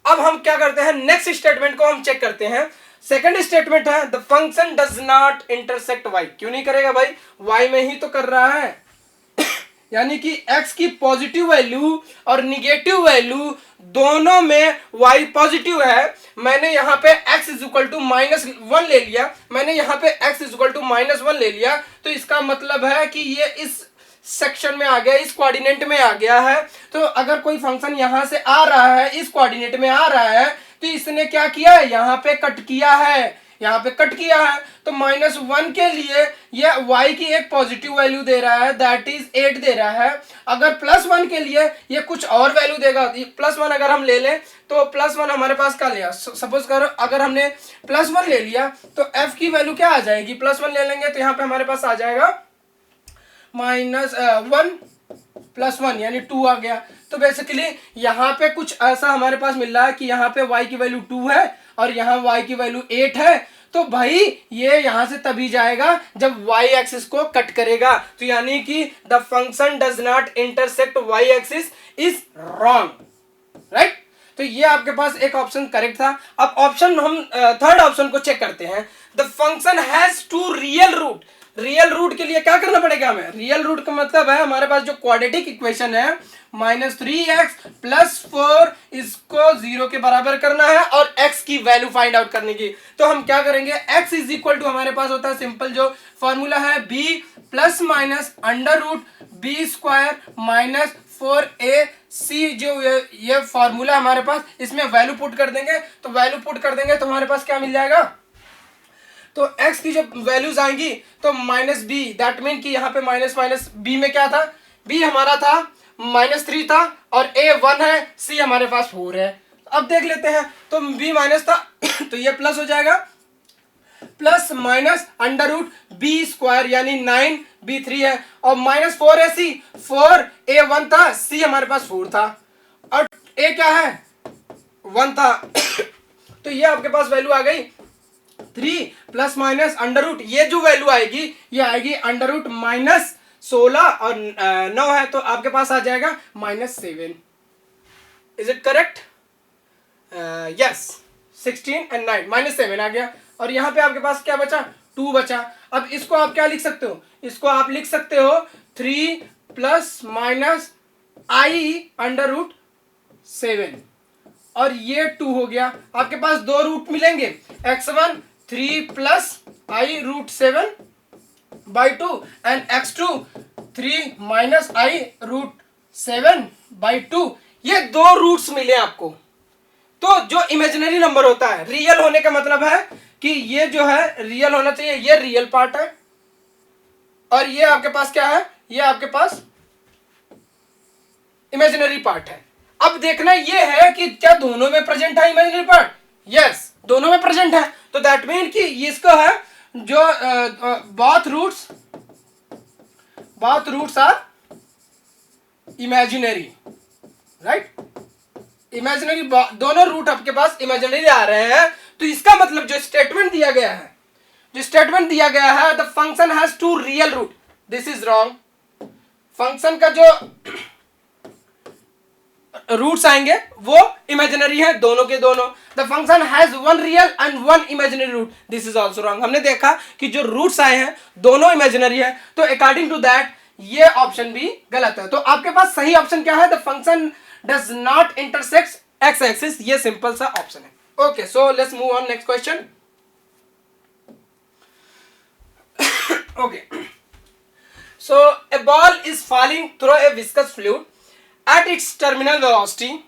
अब हम क्या करते हैं, नेक्स्ट स्टेटमेंट को हम चेक करते हैं। सेकंड स्टेटमेंट है the function does not intersect y। क्यों नहीं करेगा भाई, y में ही तो कर रहा है। यानी कि x की पॉजिटिव वैल्यू और निगेटिव वैल्यू दोनों में y पॉजिटिव है। मैंने यहाँ पे x इज इक्वल टू -1 ले लिया, मैंने यहाँ पे x इज इक्वल टू -1 ले लिया, तो इसका मतलब है कि ये इस सेक्शन में आ गया, इस कोऑर्डिनेट में आ गया है। तो अगर कोई फंक्शन यहां से आ रहा है, इस कोऑर्डिनेट में आ रहा है, तो इसने क्या किया है, यहाँ पे कट किया है, यहाँ पे कट किया है। तो -1 के लिए ये y की एक पॉजिटिव वैल्यू दे रहा है, दैट इज 8 दे रहा है। अगर +1 के लिए ये कुछ और वैल्यू देगा, +1 अगर हम ले लें तो +1 हमारे पास क्या लिया, सपोज करो अगर हमने +1 ले लिया तो f की वैल्यू क्या आ जाएगी, +1 ले लेंगे तो यहाँ पे हमारे पास आ जाएगा -1 + 1 यानी 2 आ गया। तो बेसिकली यहाँ पे कुछ ऐसा हमारे पास मिल रहा है कि यहाँ पे y की वैल्यू 2 है और यहाँ y की वैल्यू 8 है। तो भाई ये यहाँ से तभी जाएगा जब y एक्सिस को कट करेगा। तो यानी कि the function does not intersect y axis is wrong, right. तो ये आपके पास एक ऑप्शन करेक्ट था। अब ऑप्शन हम थर्ड ऑप्शन को चेक करते हैं। The function has 2 real root. Real root के लिए क्या करना पड़ेगा हमें, रियल रूट का मतलब है हमारे पास जो क्वाड्रेटिक इक्वेशन है -3x + 4 इसको 0 के बराबर करना है और x की वैल्यू फाइंड आउट करने की। तो हम क्या करेंगे, x इज इक्वल टू हमारे पास होता है सिंपल जो फॉर्मूला है b ± (b² - 4ac। जो ये फॉर्मूला हमारे पास, इसमें वैल्यू पुट कर देंगे तो हमारे पास क्या मिल जाएगा, तो x की जो वैल्यूज आएंगी तो -b, दैट मीन कि यहाँ पे माइनस b में क्या था, b हमारा था -3 था और a 1 है, c हमारे पास 4 है। अब देख लेते हैं, तो b माइनस था तो ये प्लस हो जाएगा, plus minus under root B square यानी 9b3 है, और माइनस 4ac, 4a1 था, c हमारे पास 4 था, और a क्या है 1 था तो ये आपके पास वैल्यू आ गई 3 प्लस माइनस अंडर रूट, ये जो वैल्यू आएगी ये आएगी अंडर रूट माइनस 16 और 9 है तो आपके पास आ जाएगा -7। Is it correct? Yes, 16 and 9 -7 आ गया, और यहाँ पे आपके पास क्या बचा 2 बचा। अब इसको आप क्या लिख सकते हो, इसको आप लिख सकते हो 3 प्लस माइनस आई अंडर रूट 7, और ये 2 हो गया। आपके पास 2 रूट मिलेंगे, x1 3 plus I root 7 by 2 and x2 3 minus I root 7 by 2, ये 2 रूट्स मिले आपको। तो जो इमेजिनरी नंबर होता है, रियल होने का मतलब है कि ये जो है रियल होना चाहिए, ये रियल पार्ट है, और ये आपके पास क्या है, ये आपके पास इमेजिनरी पार्ट है। अब देखना ये है कि क्या दोनों में प्रेजेंट है इमेजिनरी पार्ट, यस दोनों में प्रेजेंट है, तो दैट मीन कि इसको है जो both roots are imaginary, right, imaginary, दोनों रूट आपके पास इमेजिनरी आ रहे हैं। तो इसका मतलब जो स्टेटमेंट दिया गया है the function has 2 real root, this is wrong. Function का जो रूट्स आएंगे वो इमेजिनरी है, दोनों के दोनों। The function has 1 real and 1 imaginary root, this is also wrong. हमने देखा कि जो रूट्स आए हैं दोनों इमेजिनरी है, तो अकॉर्डिंग टू दैट ये ऑप्शन भी गलत है। तो आपके पास सही ऑप्शन क्या है, the function does not intersect x axis, ये सिंपल सा ऑप्शन है। Okay, so let's move on next question. Okay, so a ball is falling through a viscous fluid at its terminal velocity.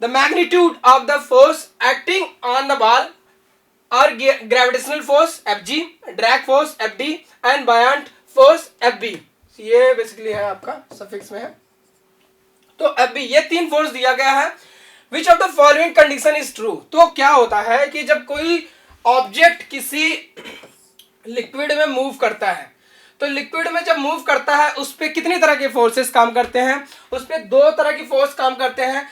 The magnitude of the force acting on the ball are gravitational force Fg, drag force Fd and buoyant force Fb. ये basically है आपका suffix में है, तो Fb ये 3 force दिया गया है। Which of the following condition is true? तो क्या होता है कि जब कोई ऑब्जेक्ट किसी लिक्विड में मूव करता है, तो लिक्विड में जब मूव करता है उस पर कितनी तरह के फोर्सेस काम करते हैं, उस पर 2 तरह की फोर्स काम करते हैं।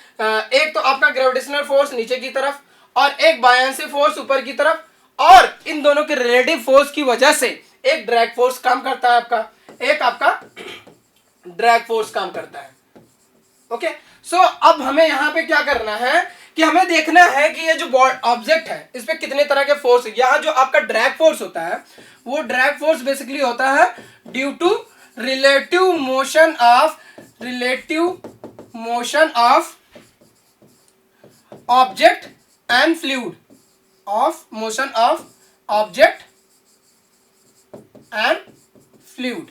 एक तो आपका ग्रेविटेशनल फोर्स नीचे की तरफ, और एक बायंसी फोर्स ऊपर की तरफ, और इन दोनों के रिलेटिव फोर्स की वजह से एक ड्रैग फोर्स काम करता है आपका, एक आपका ड्रैग फोर्स काम करता है। ओके, सो अब हमें यहाँ पे क्या करना है कि हमें देखना है कि ये जो ऑब्जेक्ट है इस पे कितने तरह के फोर्स है। यहाँ जो आपका ड्रैग फोर्स होता है वो ड्रैग फोर्स बेसिकली होता है due to relative motion of object and fluid, of motion of object and fluid.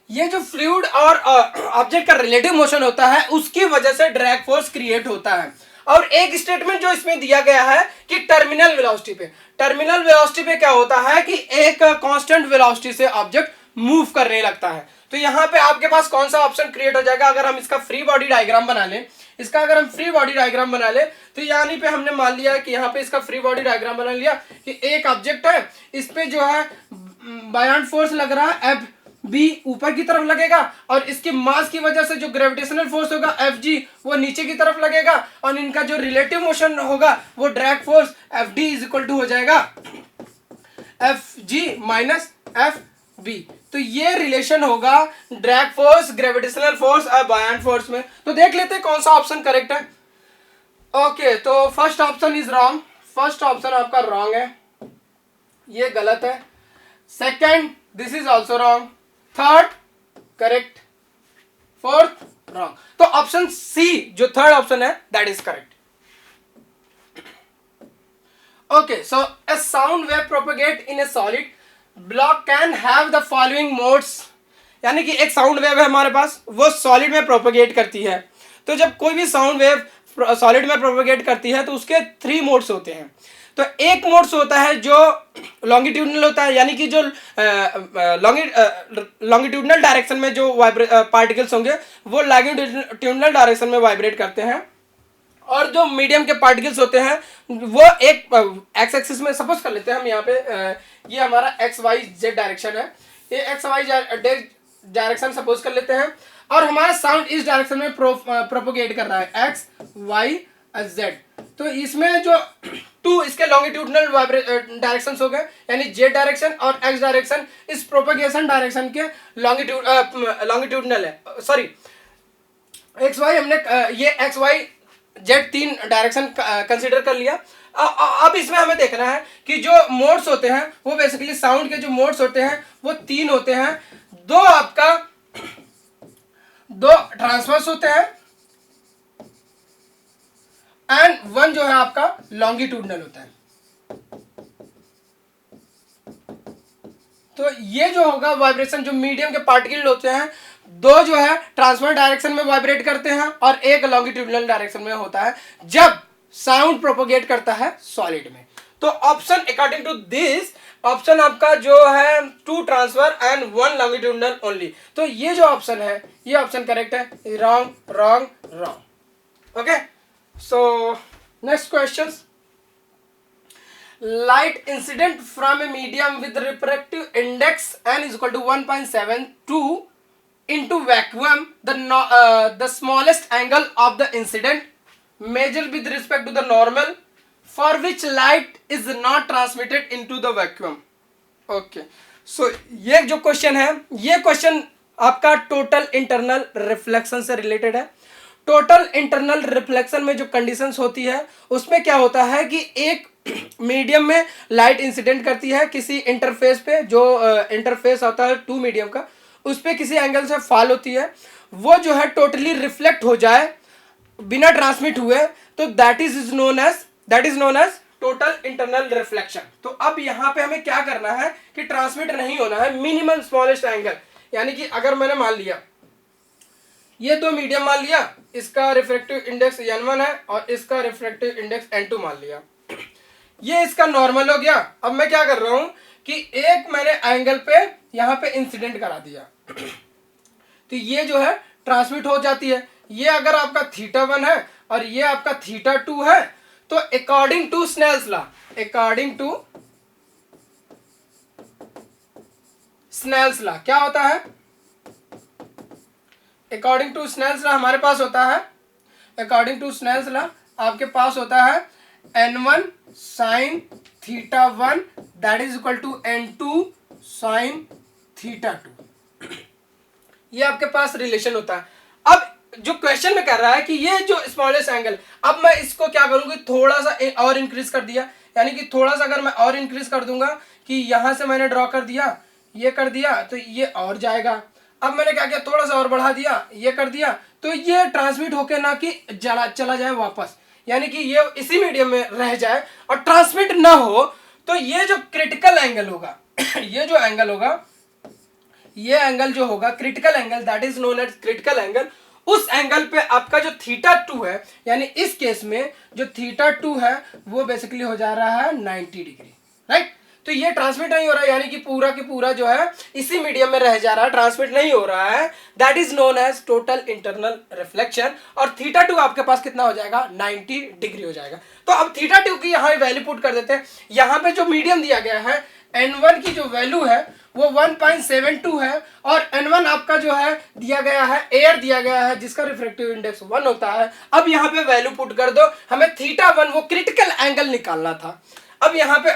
ये जो फ्लूइड और ऑब्जेक्ट का रिलेटिव मोशन होता है उसकी वजह से ड्रैग फोर्स क्रिएट होता है। और एक स्टेटमेंट जो इसमें दिया गया है कि टर्मिनल वेलोसिटी पे क्या होता है कि एक कांस्टेंट वेलोसिटी से ऑब्जेक्ट मूव करने लगता है। तो यहाँ पे आपके पास कौन सा ऑप्शन क्रिएट हो जाएगा, अगर हम इसका फ्री बॉडी डायग्राम बना लें, तो यानी पे हमने मान लिया कि यहाँ पे इसका फ्री बॉडी डायग्राम बना लिया कि एक ऑब्जेक्ट है, इस पे जो है बायॉन्ट फोर्स लग रहा है एफ बी ऊपर की तरफ लगेगा, और इसके मास की वजह से जो ग्रेविटेशनल फोर्स होगा एफ जी वो नीचे की तरफ लगेगा, और इनका जो रिलेटिव मोशन होगा वो drag force F D is equal to हो जाएगा F G minus F B. तो ये रिलेशन होगा ड्रैग फोर्स, ग्रेविटेशनल फोर्स और बायॉन्ट फोर्स में। तो देख लेते हैं कौन सा ऑप्शन करेक्ट है। ओके, तो first option is wrong, first option आपका रॉन्ग है, ये गलत है। Second, this is also wrong. Third correct, fourth wrong. तो ऑप्शन सी जो थर्ड ऑप्शन है that is correct. Okay, so a sound wave propagate in a solid block can have the following modes, यानी कि एक साउंड वेव है हमारे पास, वो solid में प्रोपेगेट करती है। तो जब कोई भी साउंड वेव सॉलिड में प्रोपेगेट करती है तो उसके 3 मोड्स होते हैं। तो एक मोड्स होता है जो लॉन्गिट्यूडनल होता है, यानी कि जो लॉन्गिट्यूडनल डायरेक्शन में जो पार्टिकल्स होंगे वो लॉन्गिट्यूडनल डायरेक्शन में वाइब्रेट करते हैं। और जो मीडियम के पार्टिकल्स होते हैं वो एक एक्स एक्सिस में, सपोज कर लेते हैं हम यहाँ पे ये हमारा एक्स वाई जेड डायरेक्शन है, ये एक्स वाई डायरेक्शन सपोज कर लेते हैं, और हमारा साउंड इस डायरेक्शन में प्रोपोगेट कर रहा है एक्स वाई जेड। तो इसमें जो टू इसके लॉन्गिट्यूडनल डायरेक्शंस हो गए, यानी जेड डायरेक्शन और एक्स डायरेक्शन इस प्रोपोगेशन डायरेक्शन के लॉन्गिट्यूडनल है, सॉरी एक्स वाई हमने ये एक्स वाई जेड तीन डायरेक्शन कंसीडर कर लिया। अब इसमें हमें देखना है कि जो मोड्स होते हैं वो बेसिकली साउंड के जो मोड्स होते हैं वो तीन होते हैं, दो ट्रांसवर्स होते हैं एंड वन जो है आपका लॉन्गिट्यूडनल होता है। तो ये जो होगा वाइब्रेशन, जो मीडियम के पार्टिकल होते हैं दो जो है ट्रांसफर डायरेक्शन में वाइब्रेट करते हैं और एक लॉन्गिट्यूडनल डायरेक्शन में होता है जब साउंड प्रोपोगेट करता है सॉलिड में। तो option according to this option आपका जो है two transfer and one longitudinal only. तो ये जो ऑप्शन है ये ऑप्शन करेक्ट है। Wrong wrong wrong. Okay, so next question. Light incident from a medium with refractive index n is equal to 1.72 into vacuum. The smallest angle of the incident measured with respect to the normal for which light is not transmitted into the vacuum. Okay, so ये जो question है ये question आपका total internal reflection से related है। Total internal reflection में जो conditions होती है उसमें क्या होता है कि एक मीडियम में लाइट इंसिडेंट करती है किसी इंटरफेस पे, जो इंटरफेस होता है टू मीडियम का, उस पर किसी एंगल से फॉल होती है, वो जो है टोटली रिफ्लेक्ट हो जाए बिना ट्रांसमिट हुए, तो that is known as total internal reflection. तो अब यहाँ पे हमें क्या करना है कि ट्रांसमिट नहीं होना है मिनिमम स्मॉलेस्ट एंगल, यानी कि अगर मैंने मान लिया ये दो मीडियम मान लिया, इसका रिफ्रैक्टिव इंडेक्स n1 है और इसका रिफ्रैक्टिव इंडेक्स n2 मान लिया, ये इसका नॉर्मल हो गया। अब मैं क्या कर रहा हूं कि एक मैंने एंगल पे यहां पे इंसिडेंट करा दिया तो ये जो है ट्रांसमिट हो जाती है। ये अगर आपका θ1 है और ये आपका θ2 है, तो अकॉर्डिंग टू स्नेल्स लॉ क्या होता है? अकॉर्डिंग टू स्नेल्स लॉ हमारे पास होता है, अकॉर्डिंग टू स्नेल्स लॉ आपके पास होता है n1 sine θ1 that is equal to n2 sine θ2। ये आपके पास रिलेशन होता है। अब जो क्वेश्चन में कर रहा है कि ये जो स्मॉलेस्ट एंगल, अब मैं इसको क्या करूंगी, थोड़ा सा और इंक्रीज कर दिया, यानी कि थोड़ा सा अगर मैं और इंक्रीज कर दूंगा कि यहां से मैंने ड्रॉ कर दिया, ये कर दिया तो ये और जाएगा। अब मैंने क्या किया, थोड़ा सा और बढ़ा दिया, ये कर दिया, तो ये ट्रांसमिट होके ना कि चला जाए वापस, यानी कि ये इसी मीडियम में रह जाए और ट्रांसमिट ना हो। तो ये जो क्रिटिकल एंगल होगा ये जो एंगल होगा, ये एंगल जो होगा critical angle, that is known as critical angle. उस एंगल पे आपका जो θ2 है, यानी इस केस में जो θ2 है वो बेसिकली हो जा रहा है 90 डिग्री, राइट। तो ये ट्रांसमिट नहीं हो रहा है, यानी कि पूरा की पूरा जो है इसी मीडियम में रह जा रहा है, ट्रांसमिट नहीं हो रहा है, that is known as total internal reflection. और θ2 आपके पास कितना हो जाएगा, 90 डिग्री हो जाएगा। तो अब θ2 की यहाँ वैल्यू पुट कर देते हैं। यहाँ पे जो मीडियम दिया गया है n1 की जो वैल्यू है वो 1.72 है और n1 आपका जो है दिया गया है, एयर दिया गया है जिसका रिफ्रैक्टिव इंडेक्स 1 होता है। अब यहाँ पे वैल्यू पुट कर दो, हमें θ1 वो क्रिटिकल एंगल निकालना था। अब यहाँ पे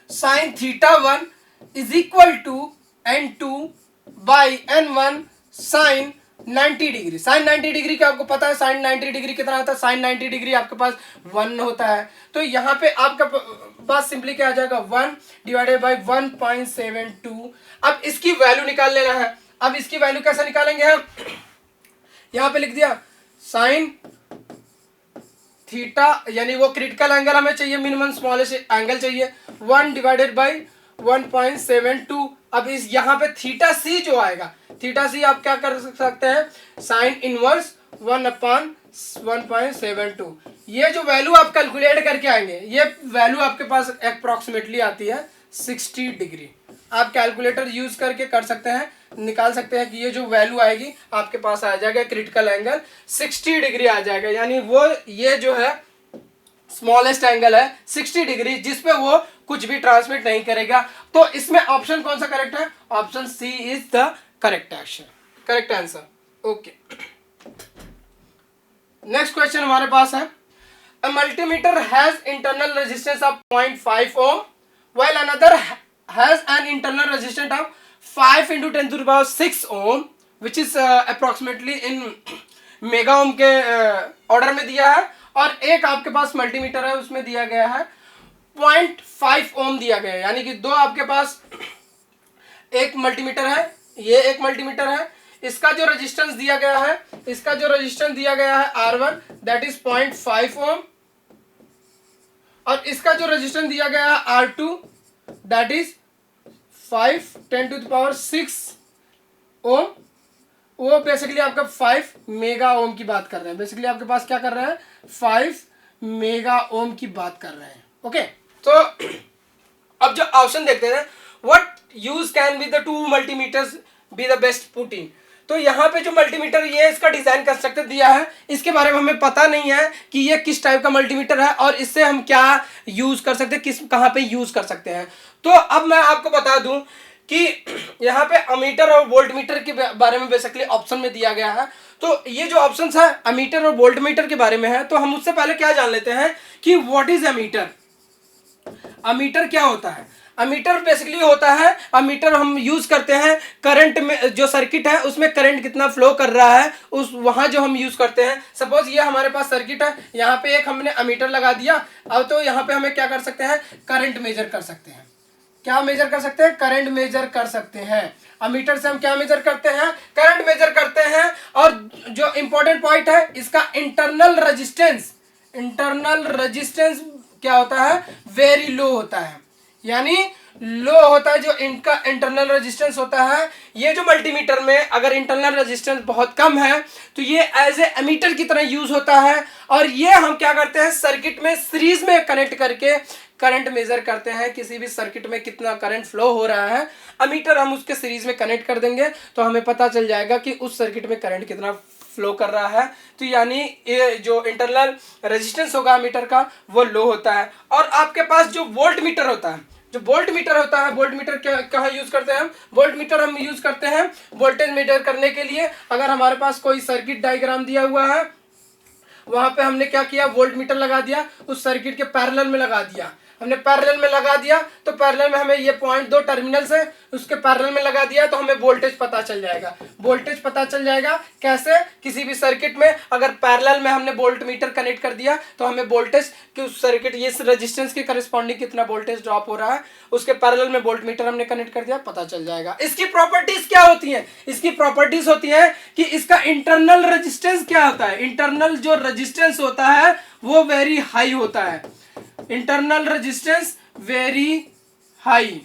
sine θ1 is equal to n2 by n1 sine 90 degree. Sine 90 degree का आपको पता है, साइन 90 डिग्री कितना होता है, साइन 90 डिग्री आपके पास 1 होता है। तो यहाँ पे आपका पास सिंपली क्या आ जाएगा, 1 डिवाइडेड बाई 1.72। अब इसकी वैल्यू निकाल लेना है। अब इसकी वैल्यू कैसे निकालेंगे हम, यहाँ पे लिख दिया साइन थीटा, यानी वो क्रिटिकल एंगल हमें चाहिए, मिनिमम स्मॉलेस्ट एंगल चाहिए, 1 डिवाइडेड बाई 1.72। अब इस यहाँ पे θc जो आएगा, θc आप क्या कर सकते हैं, साइन इनवर्स 1/1.72। ये जो वैल्यू आप कैलकुलेट करके आएंगे, ये वैल्यू आपके पास अप्रोक्सीमेटली आती है 60 डिग्री। आप कैलकुलेटर यूज करके कर सकते हैं निकाल सकते हैं कि ये जो वैल्यू आएगी आपके पास आ जाएगा क्रिटिकल एंगल 60 डिग्री आ जाएगा, यानी वो ये जो है स्मॉलेस्ट एंगल है 60 डिग्री, जिसपे वो कुछ भी ट्रांसमिट नहीं करेगा। तो इसमें ऑप्शन कौन सा करेक्ट है? Option C is the correct answer. Okay, next question हमारे पास है, a multimeter has internal resistance of 0.5 ohm while another has an internal resistance of 5 into 10 to the power 6 ohm which is approximately in mega ohm के order में दिया है, और एक आपके पास मल्टीमीटर है उसमें दिया गया है 0.5 ओम दिया गया है, यानी कि दो आपके पास एक मल्टीमीटर है, ये एक मल्टीमीटर है, इसका जो रेजिस्टेंस दिया गया है, इसका जो रेजिस्टेंस दिया गया है R1 दैट इज 0.5 ओम, और इसका जो रेजिस्टेंस दिया गया है R2 that is 5 10 to the power 6 ohm. वो बेसिकली आपका 5 मेगा ओम की बात कर रहे हैं, बेसिकली आपके पास क्या कर रहे हैं 5 मेगा ओम की बात कर रहे हैं। ओके, तो अब जो ऑप्शन देखते हैं, what use can be the two multimeters be the best put in. तो यहाँ पे जो मल्टीमीटर ये इसका डिजाइन कंस्ट्रक्टर दिया है, इसके बारे में हमें पता नहीं है कि ये किस टाइप का मल्टीमीटर है और इससे हम क्या यूज कर सकते हैं, किस कहाँ पे यूज कर सकते हैं। तो अब मैं आपको बता दूं कि यहाँ पे अमीटर और वोल्टमीटर के बारे में बेसिकली ऑप्शन में दिया गया है। तो ये जो ऑप्शंस है अमीटर और वोल्टमीटर के बारे में है, तो हम उससे पहले क्या जान लेते हैं कि व्हाट इज अमीटर। अमीटर क्या होता है? अमीटर बेसिकली होता है, अमीटर हम यूज करते हैं करंट में, जो सर्किट है उसमें करंट कितना फ्लो कर रहा है उस वहां जो हम यूज करते हैं। सपोज ये हमारे पास सर्किट है, यहाँ पे एक हमने अमीटर लगा दिया, अब तो यहाँ पे हमें क्या कर सकते हैं, करंट मेजर कर सकते हैं। क्या मेजर कर सकते हैं? करंट मेजर कर सकते हैं। अमीटर से हम क्या मेजर करते हैं? करंट मेजर करते हैं। और जो इंपॉर्टेंट पॉइंट है, इसका इंटरनल रेजिस्टेंस, इंटरनल रेजिस्टेंस क्या होता है? वेरी लो होता है, यानी लो होता है जो इनका इंटरनल रेजिस्टेंस होता है। ये जो मल्टीमीटर में अगर इंटरनल रेजिस्टेंस बहुत कम है तो ये एज ए एमीटर की तरह यूज होता है, और ये हम क्या करते हैं सर्किट में सीरीज में कनेक्ट करके करंट मेजर करते हैं, किसी भी सर्किट में कितना करंट फ्लो हो रहा है। अमीटर हम उसके सीरीज में कनेक्ट कर देंगे तो हमें पता चल जाएगा कि उस सर्किट में करंट कितना फ्लो कर रहा है। तो यानी ये जो इंटरनल रेजिस्टेंस होगा अमीटर का वो लो होता है। और आपके पास जो वोल्ट मीटर होता है, जो वोल्ट मीटर होता है, वोल्ट मीटर कहाँ यूज करते हैं हम? वोल्ट मीटर हम यूज करते हैं वोल्टेज मीटर करने के लिए। अगर हमारे पास कोई सर्किट डायग्राम दिया हुआ है, वहां पे हमने क्या किया, वोल्ट मीटर लगा दिया, उस सर्किट के पैरेलल में लगा दिया, हमने पैरेलल में लगा दिया, तो पैरेलल में हमें ये पॉइंट दो टर्मिनल्स है उसके पैरेलल में लगा दिया, तो हमें वोल्टेज पता चल जाएगा। वोल्टेज पता चल जाएगा कैसे? किसी भी सर्किट में अगर पैरेलल में हमने वोल्ट मीटर कनेक्ट कर दिया तो हमें वोल्टेज कि उस सर्किट ये रेजिस्टेंस के करस्पॉन्डिंग कितना वोल्टेज ड्रॉप हो रहा है, उसके पैरेलल में वोल्ट मीटर हमने कनेक्ट कर दिया, पता चल जाएगा। इसकी प्रॉपर्टीज क्या होती है? इसकी प्रॉपर्टीज होती है कि इसका इंटरनल रेजिस्टेंस क्या होता है, इंटरनल जो रेजिस्टेंस होता है वो वेरी हाई होता है, इंटरनल रेजिस्टेंस वेरी हाई।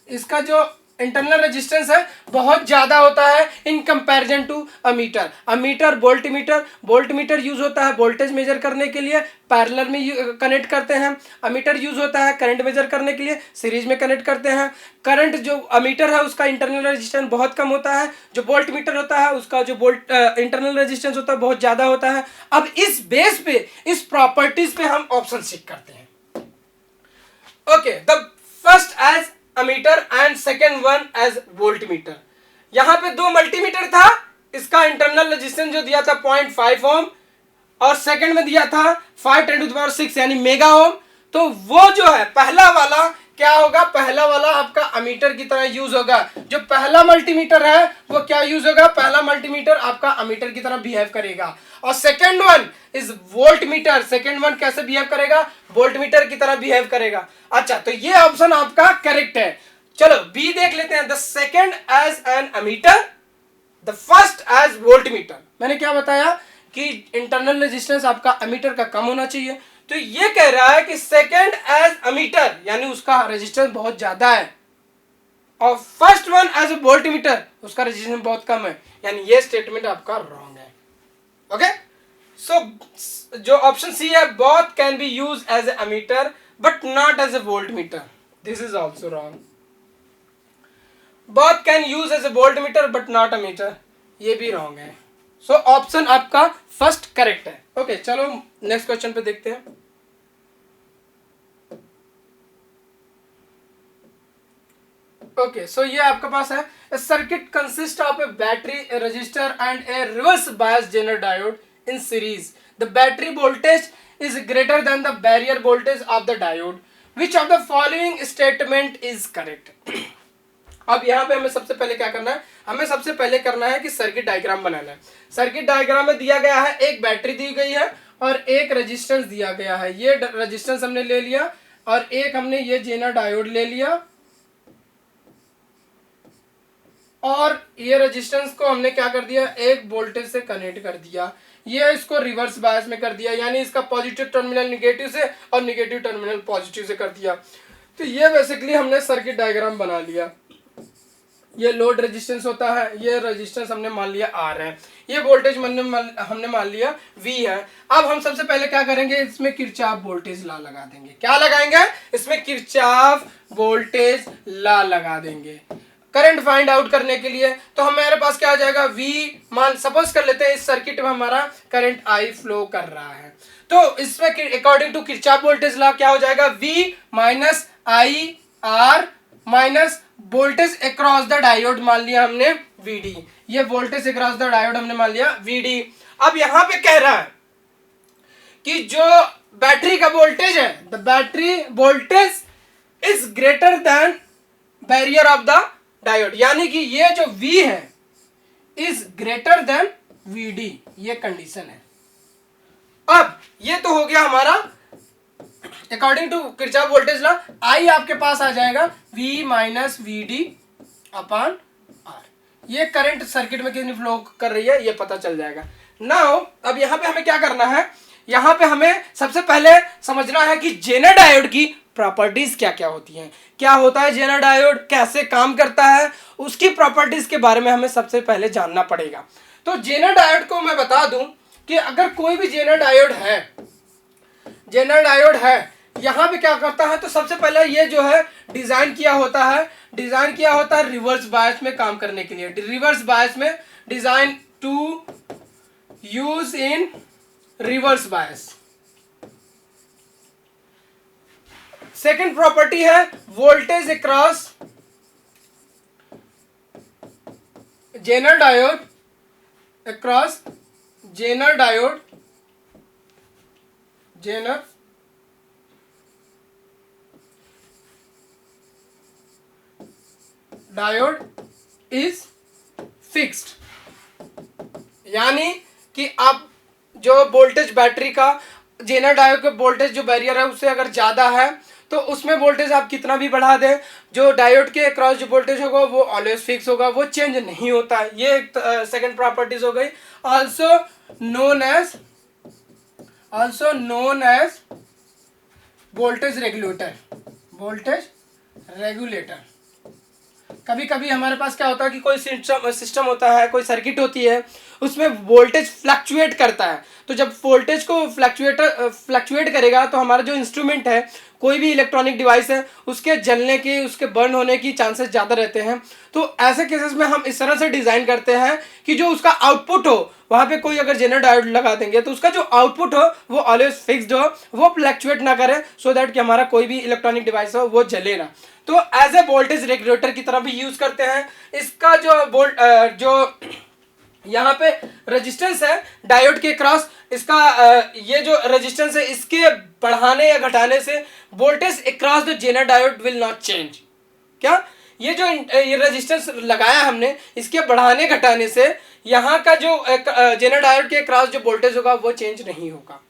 इसका जो इंटरनल रेजिस्टेंस है बहुत ज्यादा होता है in comparison to ammeter. Ammeter voltmeter use होता है वोल्टेज मेजर करने के लिए, पैरेलल में कनेक्ट करते हैं। अमीटर यूज होता है करंट मेजर करने के लिए, सीरीज में कनेक्ट करते हैं। करंट जो अमीटर है उसका इंटरनल रेजिस्टेंस बहुत कम होता है, जो वोल्टमीटर होता है उसका जो इंटरनल रेजिस्टेंस होता है बहुत ज्यादा होता है। अब इस बेस पे, इस प्रॉपर्टीज पे हम ऑप्शन चेक करते हैं। Okay, the first as ammeter and second one as voltmeter. यहां पे दो मल्टीमीटर था, इसका इंटरनल रेजिस्टेंस जो दिया था 0.5 ओम और सेकंड में दिया था 5 10 टू द पावर 6 यानी मेगा ओम। तो वो जो है पहला वाला क्या होगा, पहला वाला आपका अमीटर की तरह यूज होगा। जो पहला मल्टीमीटर है वो क्या यूज होगा, पहला मल्टीमीटर आपका अमीटर की तरह बिहेव करेगा। और second one is volt meter, second one कैसे बिहेव करेगा, वोल्ट मीटर की तरह बिहेव करेगा। अच्छा, तो ये ऑप्शन आपका करेक्ट है। चलो बी देख लेते हैं, the second as an ammeter, the first as volt meter. मैंने क्या बताया कि इंटरनल रेजिस्टेंस आपका अमीटर का कम होना चाहिए, तो ये कह रहा है कि सेकंड एज अमीटर यानी उसका रेजिस्टेंस बहुत ज्यादा है, और first one as a voltmeter उसका रेजिस्टेंस बहुत कम है, यानी ये स्टेटमेंट आपका रॉन्ग है। ओके, सो जो ऑप्शन सी है, both can be use as a ammeter but not as a voltmeter, this is also wrong. both can use as a voltmeter but not a meter, ये भी wrong है। So option आपका first correct है। Okay चलो next question पे देखते हैं। Okay so ये आपके पास है, a circuit consists of a battery, a resistor and a reverse bias Zener diode in series. The battery voltage is greater than the barrier voltage of the diode. Which of the following statement is correct? अब यहाँ पे हमें सबसे पहले क्या करना है, हमें सबसे पहले करना है कि सर्किट डायग्राम बनाना है। सर्किट डायग्राम में दिया गया है, एक बैटरी दी गई है और एक रेजिस्टेंस दिया गया है। ये रेजिस्टेंस हमने ले लिया और एक हमने ये जेनर डायोड ले लिया और ये रेजिस्टेंस को हमने क्या कर दिया, एक वोल्टेज से कनेक्ट कर दिया। ये इसको रिवर्स बायस में कर दिया, यानी इसका पॉजिटिव टर्मिनल निगेटिव से और निगेटिव टर्मिनल पॉजिटिव से कर दिया। तो ये बेसिकली हमने सर्किट डायग्राम बना लिया। ये लोड रेजिस्टेंस होता है, ये रेजिस्टेंस हमने मान लिया R है, ये वोल्टेज हमने मान लिया V है। अब हम सबसे पहले क्या करेंगे, इसमें किरचॉफ वोल्टेज लॉ लगा देंगे। क्या लगाएंगे, इसमें किरचॉफ वोल्टेज लॉ लगा देंगे करंट फाइंड आउट करने के लिए। तो हमारे पास क्या आ जाएगा, V मान सपोज कर लेते हैं इस सर्किट में हमारा करंट I फ्लो कर रहा है, तो इसमें according to Kirchhoff voltage law क्या हो जाएगा, V minus I R minus voltage across the diode मान लिया हमने VD, ये वोल्टेज अक्रॉस द डायोड हमने मान लिया VD। अब यहां पे कह रहा है कि जो बैटरी का वोल्टेज है, the battery voltage is greater than barrier of the diode, यानी कि ये जो V है इज ग्रेटर देन VD, ये कंडीशन है। अब ये तो हो गया हमारा according to Kirchhoff voltage law. I आपके पास आ जाएगा V minus VD upon R। ये करंट सर्किट में कितनी फ्लो कर रही है ये पता चल जाएगा। नाउ अब यहाँ पे हमें क्या करना है, यहाँ पे हमें सबसे पहले समझना है कि जेनर डायोड की प्रॉपर्टीज क्या क्या होती हैं, क्या होता है जेनर डायोड, कैसे काम करता है, उसकी प्रॉपर्टीज के बारे में हमें सबसे पहले जानना पड़ेगा। तो जेनर डायोड को मैं बता दूं कि अगर कोई भी जेनर डायोड है, यहाँ पे क्या करता है, तो सबसे पहले ये जो है डिजाइन किया होता है रिवर्स बायस में काम करने के लिए। रिवर्स बायस में designed to use in reverse bias. Second property है voltage across zener diode, zener diode is fixed, यानी कि आप जो वोल्टेज बैटरी का जेनर डायोड का वोल्टेज जो बैरियर है उससे अगर ज्यादा है तो उसमें वोल्टेज आप कितना भी बढ़ा दें, जो डायोड के अक्रॉस जो वोल्टेज होगा वो ऑलवेज फिक्स होगा, वो चेंज नहीं होता है। ये सेकंड प्रॉपर्टीज हो गई। Also known as voltage regulator. कभी कभी हमारे पास क्या होता है कि कोई सिस्टम होता है, कोई सर्किट होती है, उसमें वोल्टेज फ्लक्चुएट करता है। तो जब वोल्टेज को फ्लक्चुएट करेगा तो हमारा जो इंस्ट्रूमेंट है, कोई भी इलेक्ट्रॉनिक डिवाइस है, उसके जलने की, उसके बर्न होने की चांसेस ज़्यादा रहते हैं। तो ऐसे केसेस में हम इस तरह से डिज़ाइन करते हैं कि जो उसका आउटपुट हो, वहाँ पे कोई अगर जेनर डायोड लगा देंगे तो उसका जो आउटपुट हो वो ऑलवेज फिक्स्ड हो, वो फ्लक्चुएट ना करे, सो दैट कि हमारा कोई भी इलेक्ट्रॉनिक डिवाइस हो वो जले ना। तो एज ए वोल्टेज रेगुलेटर की तरह भी यूज करते हैं। इसका जो यहाँ पे रेजिस्टेंस है डायोड के क्रॉस, इसका ये जो रेजिस्टेंस है इसके बढ़ाने या घटाने से voltage across the Zener diode will not change. क्या ये जो ये रेजिस्टेंस लगाया हमने, इसके बढ़ाने घटाने से यहाँ का जो जेनर डायोड के क्रॉस जो वोल्टेज होगा वो चेंज नहीं होगा।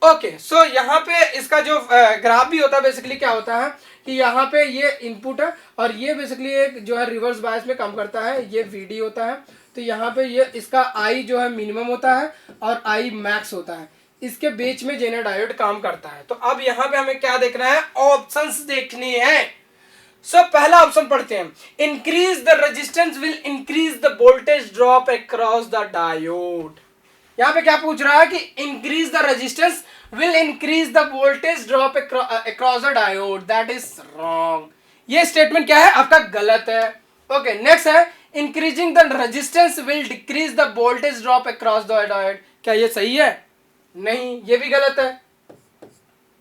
ओके सो यहाँ पे इसका जो ग्राफ भी होता है, बेसिकली क्या होता है कि यहाँ पे ये इनपुट है और ये बेसिकली एक जो है रिवर्स बायस में काम करता है, ये VD होता है। तो यहाँ पे ये इसका I जो है मिनिमम होता है और I मैक्स होता है, इसके बीच में जेनर डायोड काम करता है। तो अब यहाँ पे हमें क्या देखना है, ऑप्शंस देखने हैं। सो पहला ऑप्शन पढ़ते हैं, increase the resistance will increase the voltage drop across the diode. यहाँ पे क्या पूछ रहा है कि increase the resistance will increase the voltage drop across the diode, that is wrong. ये स्टेटमेंट क्या है आपका, गलत है। ओके नेक्स्ट है increasing the resistance will decrease the voltage drop across the diode. क्या ये सही है? नहीं, ये भी गलत है।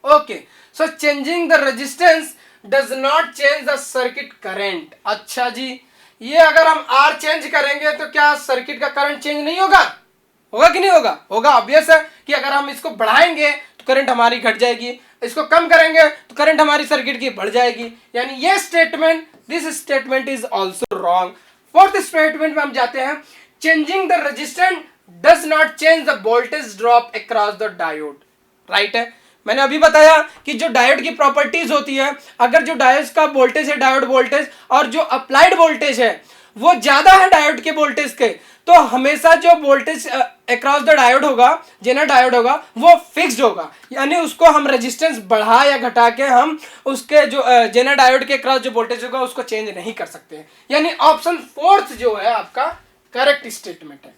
Okay so changing the resistance does not change the circuit current. अच्छा जी, ये अगर हम आर चेंज करेंगे तो क्या सर्किट का करंट चेंज नहीं होगा? होगा कि नहीं होगा? होगा। ऑब्वियस है कि अगर हम इसको बढ़ाएंगे तो करंट हमारी घट जाएगी, इसको कम करेंगे तो करंट हमारी सर्किट की बढ़ जाएगी। यानी ये statement, this statement is also wrong. Fourth statement में हम जाते हैं, changing the resistance does not change the voltage drop across the diode. Right है। मैंने अभी बताया कि जो डायोड की प्रॉपर्टीज होती है, अगर जो डायोड का वोल्टेज है, डायोड वोल्टेज, और जो अप्लाइड वोल्टेज है वो ज्यादा है डायोड के वोल्टेज के, तो हमेशा जो वोल्टेज अक्रॉस द डायोड होगा, जेनर डायोड होगा, वो फिक्स्ड होगा। यानी उसको हम रेजिस्टेंस बढ़ा या घटा के हम उसके जो जेनर डायोड के अक्रॉस जो वोल्टेज होगा उसको चेंज नहीं कर सकते हैं। यानी ऑप्शन फोर्थ जो है आपका करेक्ट स्टेटमेंट है।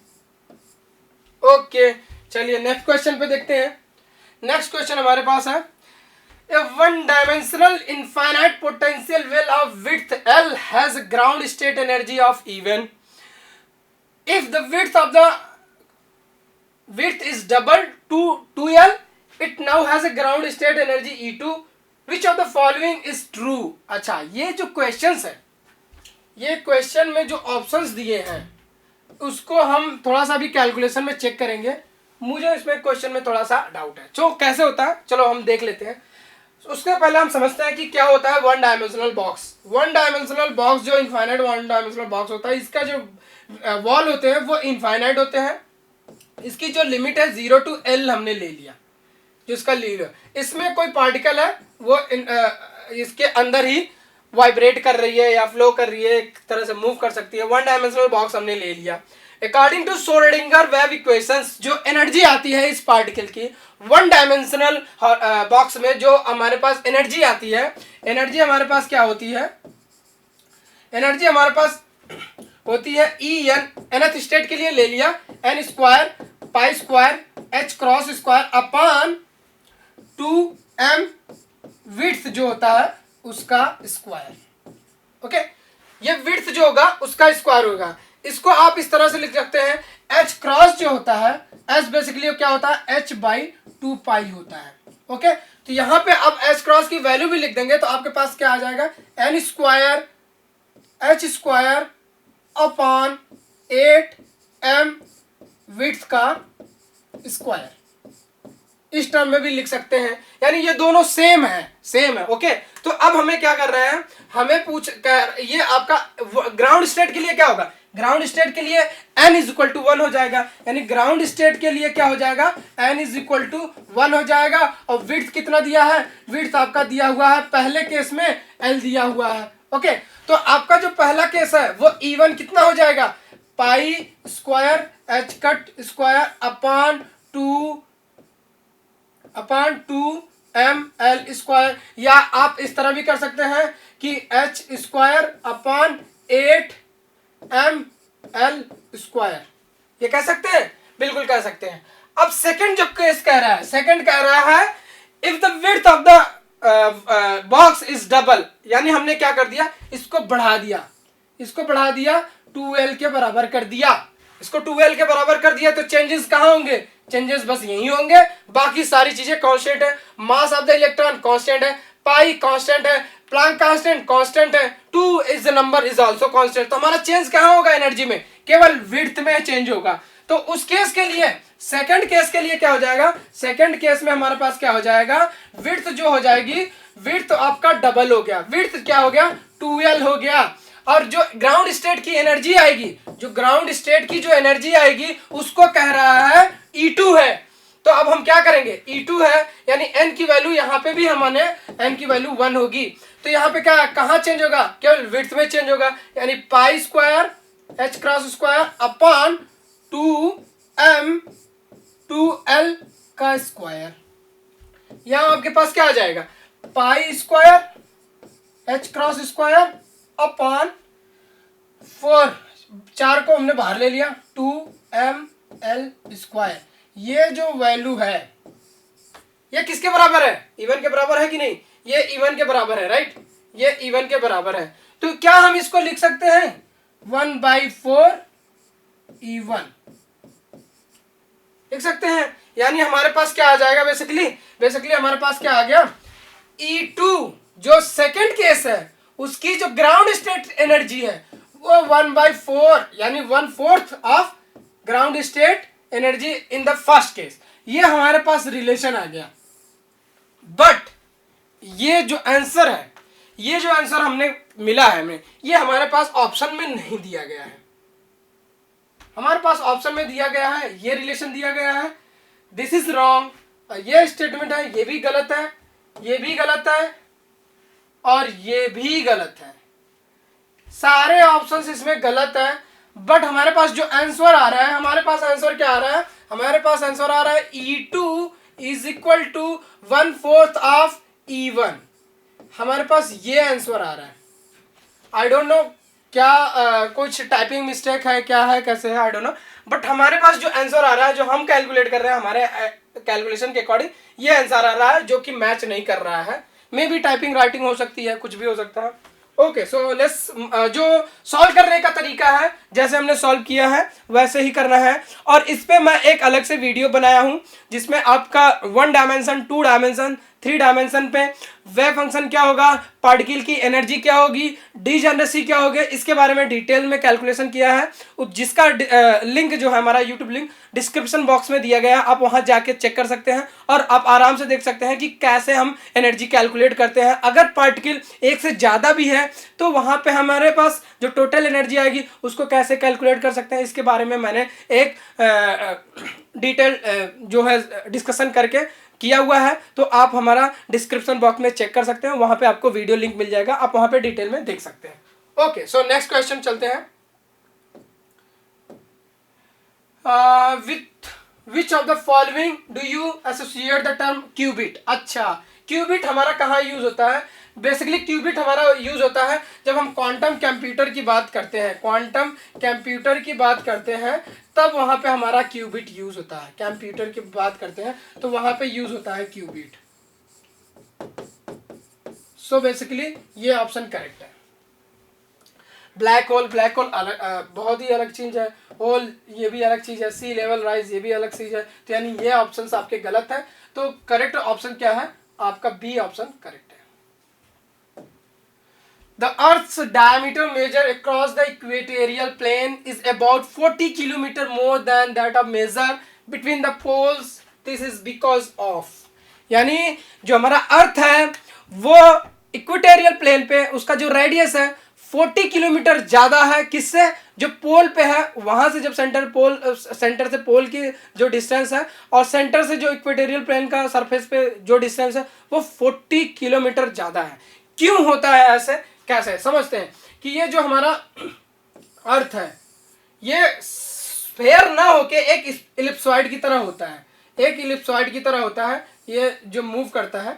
ओके चलिए नेक्स्ट क्वेश्चन पे देखते हैं। नेक्स्ट क्वेश्चन हमारे पास है, A one-dimensional infinite potential well of width L has ground state energy of even. If the width is double to 2L, it now has a ground state energy E2. Which of the following is true? अच्छा, ये जो questions है, ये question में जो options दिए हैं उसको हम थोड़ा सा भी कैलकुलेशन में चेक करेंगे। मुझे इसमें क्वेश्चन में थोड़ा सा डाउट है। तो कैसे होता है, चलो हम देख लेते हैं। उसके पहले हम समझते हैं कि क्या होता है one dimensional box. One dimensional box जो इनफाइनाइट वन डायमेंशनल बॉक्स होता है, इसका जो वॉल होते हैं वो इनफाइनाइट होते हैं। इसकी जो लिमिट है 0 to L हमने ले लिया, जो इसका लीड है। इसमें कोई पार्टिकल है वो इसके अंदर ही वाइब्रेट कर रही है या फ्लो कर रही है, एक तरह से मूव कर सकती है। वन डायमेंशनल बॉक्स हमने ले लिया। According to Schrodinger wave equations, जो एनर्जी आती है इस पार्टिकल की वन डायमेंशनल बॉक्स में, जो हमारे पास एनर्जी आती है, एनर्जी हमारे पास क्या होती है? एनर्जी हमारे पास होती है ई एन, nth स्टेट के लिए ले लिया, n square pi square h cross square upon 2m width जो होता है उसका स्क्वायर। ओके, ये विड्थ जो होगा उसका स्क्वायर होगा। इसको आप इस तरह से लिख सकते हैं, h क्रॉस जो होता है, h बेसिकली क्या होता है, h बाई 2 पाई होता है। ओके, तो यहाँ पे आप h क्रॉस की वैल्यू भी लिख देंगे तो आपके पास क्या आ जाएगा, n square h square upon 8m width का स्क्वायर। इस टर्म में भी लिख सकते हैं, यानी ये दोनों सेम है। ओके, तो अब हमें क्या कर रहे हैं, हमें ये आपका ग्राउंड स्टेट के लिए क्या होगा, ग्राउंड स्टेट के लिए n इज इक्वल टू 1 हो जाएगा। यानी ग्राउंड स्टेट के लिए क्या हो जाएगा, n इज इक्वल टू 1 हो जाएगा। और विड्थ कितना दिया है, विड्थ आपका दिया हुआ है पहले केस में l दिया हुआ है। ओके, तो आपका जो पहला केस है वो E1 कितना हो जाएगा, pi square h cut square upon 2m square, या आप इस तरह भी कर सकते हैं कि h square upon 8ml square. ये कह सकते हैं, बिल्कुल कह सकते हैं। अब सेकंड जो केस कह रहा है, सेकंड कह रहा है if the width of the box is double, यानी हमने क्या कर दिया, इसको बढ़ा दिया 2L के बराबर कर दिया। इसको 2L के बराबर कर दिया तो चेंजेस कहाँ होंगे, चेंजेस बस यही होंगे, बाकी सारी चीजें कांस्टेंट है। मास ऑफ द इलेक्ट्रॉन कांस्टेंट है, पाई कांस्टेंट है, प्लैंक कांस्टेंट है, 2 is the number is also constant. तो हमारा चेंज कहाँ होगा एनर्जी में, केवल विड्थ में चेंज होगा। तो उस केस के लिए, सेकंड केस के लिए क्या हो जाएगा, सेकंड केस में हमारे पास क्या हो जाएगा, विड्थ जो हो जाएगी, विड्थ आपका डबल हो गया, विड्थ क्या हो गया 2L हो गया। और जो ग्राउंड स्टेट की एनर्जी आएगी, जो ग्राउंड स्टेट की जो एनर्जी आएगी उसको कह रहा है E2 है। तो अब हम क्या करेंगे, E2 है यानी n की वैल्यू यहाँ पे भी हमने n की वैल्यू 1 होगी। तो यहाँ पे क्या, कहाँ चेंज होगा, केवल विड्थ में चेंज होगा। यानी pi square h cross square upon 2l का स्क्वायर। यहाँ आपके पास क्या आ जाएगा, pi square h cross square upon 4 को हमने बाहर ले लिया 2ml स्क्वायर। ये जो वैल्यू है ये किसके बराबर है, इवन के बराबर है कि नहीं, ये इवन के बराबर है, राइट, ये इवन के बराबर है। तो क्या हम इसको लिख सकते हैं 1/4 E1 लिख सकते हैं। यानी हमारे पास क्या आ जाएगा, बेसिकली हमारे पास क्या आ गया, E2 जो सेकंड केस है उसकी जो ग्राउंड स्टेट एनर्जी है वो 1/4 यानी 1/4 of ground state energy in the first case. ये हमारे पास रिलेशन आ गया। बट ये जो आंसर है, ये जो आंसर हमने मिला है हमें, ये हमारे पास ऑप्शन में नहीं दिया गया है। हमारे पास ऑप्शन में दिया गया है, ये रिलेशन दिया गया है, दिस इज रॉन्ग, ये स्टेटमेंट है, ये भी गलत है, ये भी गलत है और ये भी गलत है। सारे ऑप्शंस इसमें गलत है। बट हमारे पास जो आंसर आ रहा है, हमारे पास आंसर क्या आ रहा है, हमारे पास आंसर आ रहा है E2 is equal to 1/4 of E1। हमारे पास ये आंसर आ रहा है। आई डोंट नो क्या कुछ टाइपिंग मिस्टेक है, क्या है, कैसे है, आई डोंट नो। बट हमारे पास जो आंसर आ रहा है, जो हम कैलकुलेट कर रहे हैं हमारे कैलकुलेशन के अकॉर्डिंग, ये आंसर आ रहा है जो कि मैच नहीं कर रहा है। मे बी टाइपिंग राइटिंग हो सकती है, कुछ भी हो सकता है। ओके, सो लेट्स जो सॉल्व करने का तरीका है, जैसे हमने सॉल्व किया है वैसे ही करना है। और इस पे मैं एक अलग से वीडियो बनाया हूं जिसमें आपका 1 डायमेंशन, 2 डायमेंशन, 3 डायमेंशन पे वेव फंक्शन क्या होगा, पार्टिकल की एनर्जी क्या होगी, डीजेनरेसी क्या होगी, इसके बारे में डिटेल में कैलकुलेशन किया है, जिसका लिंक जो है हमारा यूट्यूब लिंक डिस्क्रिप्शन बॉक्स में दिया गया है। आप वहां जाके चेक कर सकते हैं और आप आराम से देख सकते हैं कि कैसे हम एनर्जी कैलकुलेट करते हैं। अगर पार्टिकल एक से ज़्यादा भी है तो वहां पे हमारे पास जो टोटल एनर्जी आएगी उसको कैसे कैलकुलेट कर सकते हैं, इसके बारे में मैंने एक डिटेल जो है डिस्कशन करके किया हुआ है। तो आप हमारा डिस्क्रिप्शन बॉक्स में चेक कर सकते हैं, वहां पे आपको वीडियो लिंक मिल जाएगा, आप वहां पे डिटेल में देख सकते हैं। ओके, सो नेक्स्ट क्वेश्चन चलते हैं। With which of the following do you associate the term qubit. अच्छा, क्यूबिट हमारा कहाँ यूज होता है, बेसिकली क्यूबिट हमारा यूज होता है जब हम क्वांटम कंप्यूटर की बात करते हैं, क्वांटम कंप्यूटर की बात करते हैं तब वहां पे हमारा क्यूबिट यूज होता है। कंप्यूटर की बात करते हैं तो वहां पे यूज होता है क्यूबिट। सो बेसिकली ये ऑप्शन करेक्ट है। ब्लैक होल बहुत ही अलग चीज है, होल ये भी अलग चीज है, सी लेवल राइज ये भी अलग चीज है। तो यानी ये ऑप्शन आपके गलत है। तो करेक्ट ऑप्शन क्या है, आपका बी ऑप्शन करेक्ट है। The Earth's diameter measured across the equatorial plane is about 40 kilometer more than that of measure between the poles. This is because of, यानी जो हमारा अर्थ है वो इक्वेटोरियल प्लेन पे उसका जो रेडियस है 40 किलोमीटर ज्यादा है, किससे, जो पोल पे है वहां से, जब सेंटर से पोल की जो डिस्टेंस है और सेंटर से जो इक्वेटोरियल प्लेन का सरफेस पे जो डिस्टेंस है वो 40 किलोमीटर ज्यादा है। क्यों होता है ऐसे, कैसे समझते हैं कि ये जो हमारा अर्थ है ये स्फेयर ना होके एक इलिप्सॉइड की तरह होता है, एक इलिप्सॉइड की तरह होता है। ये जो मूव करता है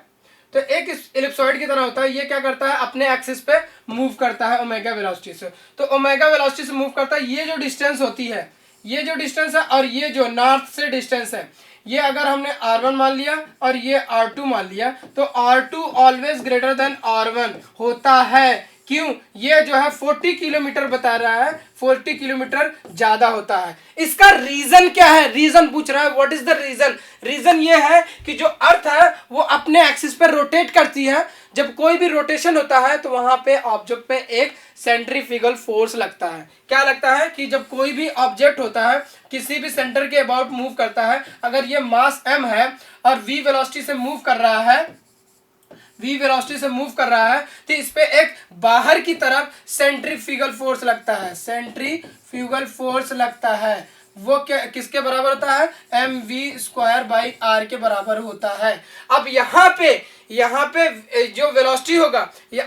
तो एक इलिप्सॉइड की तरह होता है। ये क्या करता है, अपने एक्सिस पे मूव करता है ओमेगा वेलोसिटी से। तो ओमेगा वेलोसिटी से मूव करता है। ये जो डिस्टेंस होती है, ये जो डिस्टेंस है और ये जो नॉर्थ से डिस्टेंस है, ये अगर हमने R1 मान लिया और ये R2 मान लिया तो R2 always greater than R1 होता है। क्यों, ये जो है 40 किलोमीटर बता रहा है, 40 किलोमीटर ज्यादा होता है। इसका रीजन क्या है, रीजन पूछ रहा है, what is the reason. Reason ये है कि जो अर्थ है वो अपने एक्सिस पर रोटेट करती है। जब कोई भी रोटेशन होता है तो वहां पे ऑब्जेक्ट पे एक सेंट्रीफ्यूगल फोर्स लगता है। क्या लगता है कि जब कोई भी ऑब्जेक्ट होता है किसी भी सेंटर के अबाउट मूव करता है, अगर ये मास m है और v वेलोसिटी से मूव कर रहा है, v वेलोसिटी से मूव कर रहा है तो इस पे एक बाहर की तरफ सेंट्रीफ्यूगल फोर्स लगता है, सेंट्रीफ्यूगल फोर्स लगता है। वो क्या किसके बराबर होता है, mv² के बराबर होता है। अब यहाँ पे जो वेलोसिटी होगा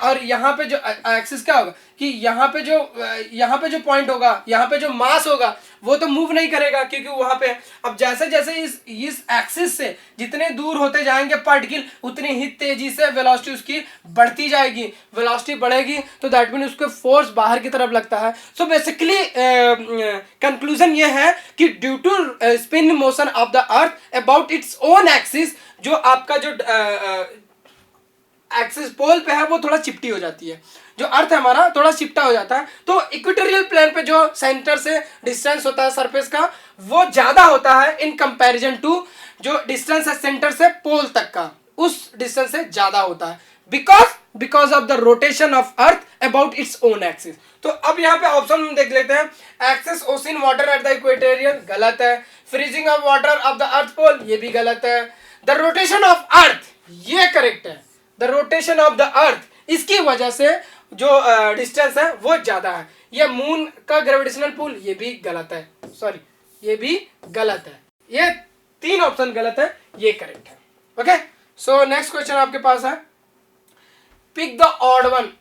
और यहाँ पे जो एक्सिस क्या होगा कि यहाँ पे जो पॉइंट होगा, यहाँ पे जो मास होगा वो तो मूव नहीं करेगा क्योंकि वहां पे। अब जैसे जैसे इस एक्सिस से जितने दूर होते जाएंगे पार्टिकल उतनी ही तेजी से वेलोसिटी उसकी बढ़ती जाएगी। वेलोसिटी बढ़ेगी तो दैट मीन उसको फोर्स बाहर की तरफ लगता है। सो बेसिकली कंक्लूजन ये है कि due to spin motion of the earth about its own axis, जो आपका जो एक्सिस पोल पे है वो थोड़ा चिपटी हो जाती है, जो अर्थ है हमारा थोड़ा चिपटा हो जाता है। तो इक्वेटोरियल प्लेन पे जो सेंटर से डिस्टेंस होता है सरफेस का वो ज्यादा होता है इन कंपैरिजन टू जो डिस्टेंस है सेंटर से पोल तक का, उस डिस्टेंस से ज्यादा होता है because of the rotation of earth about its own axis. तो अब यहाँ पे ऑप्शन हम देख लेते हैं। Excess ocean water at the equatorial गलत है, freezing of water of the earth pole ये भी गलत है, द रोटेशन ऑफ अर्थ ये करेक्ट है, द रोटेशन ऑफ द अर्थ इसकी वजह से जो डिस्टेंस है वो ज्यादा है। ये मून का ग्रेविटेशनल पुल ये भी गलत है, सॉरी ये भी गलत है, ये 3 ऑप्शन गलत है, ये करेक्ट है। ओके, सो नेक्स्ट क्वेश्चन आपके पास है, pick the odd one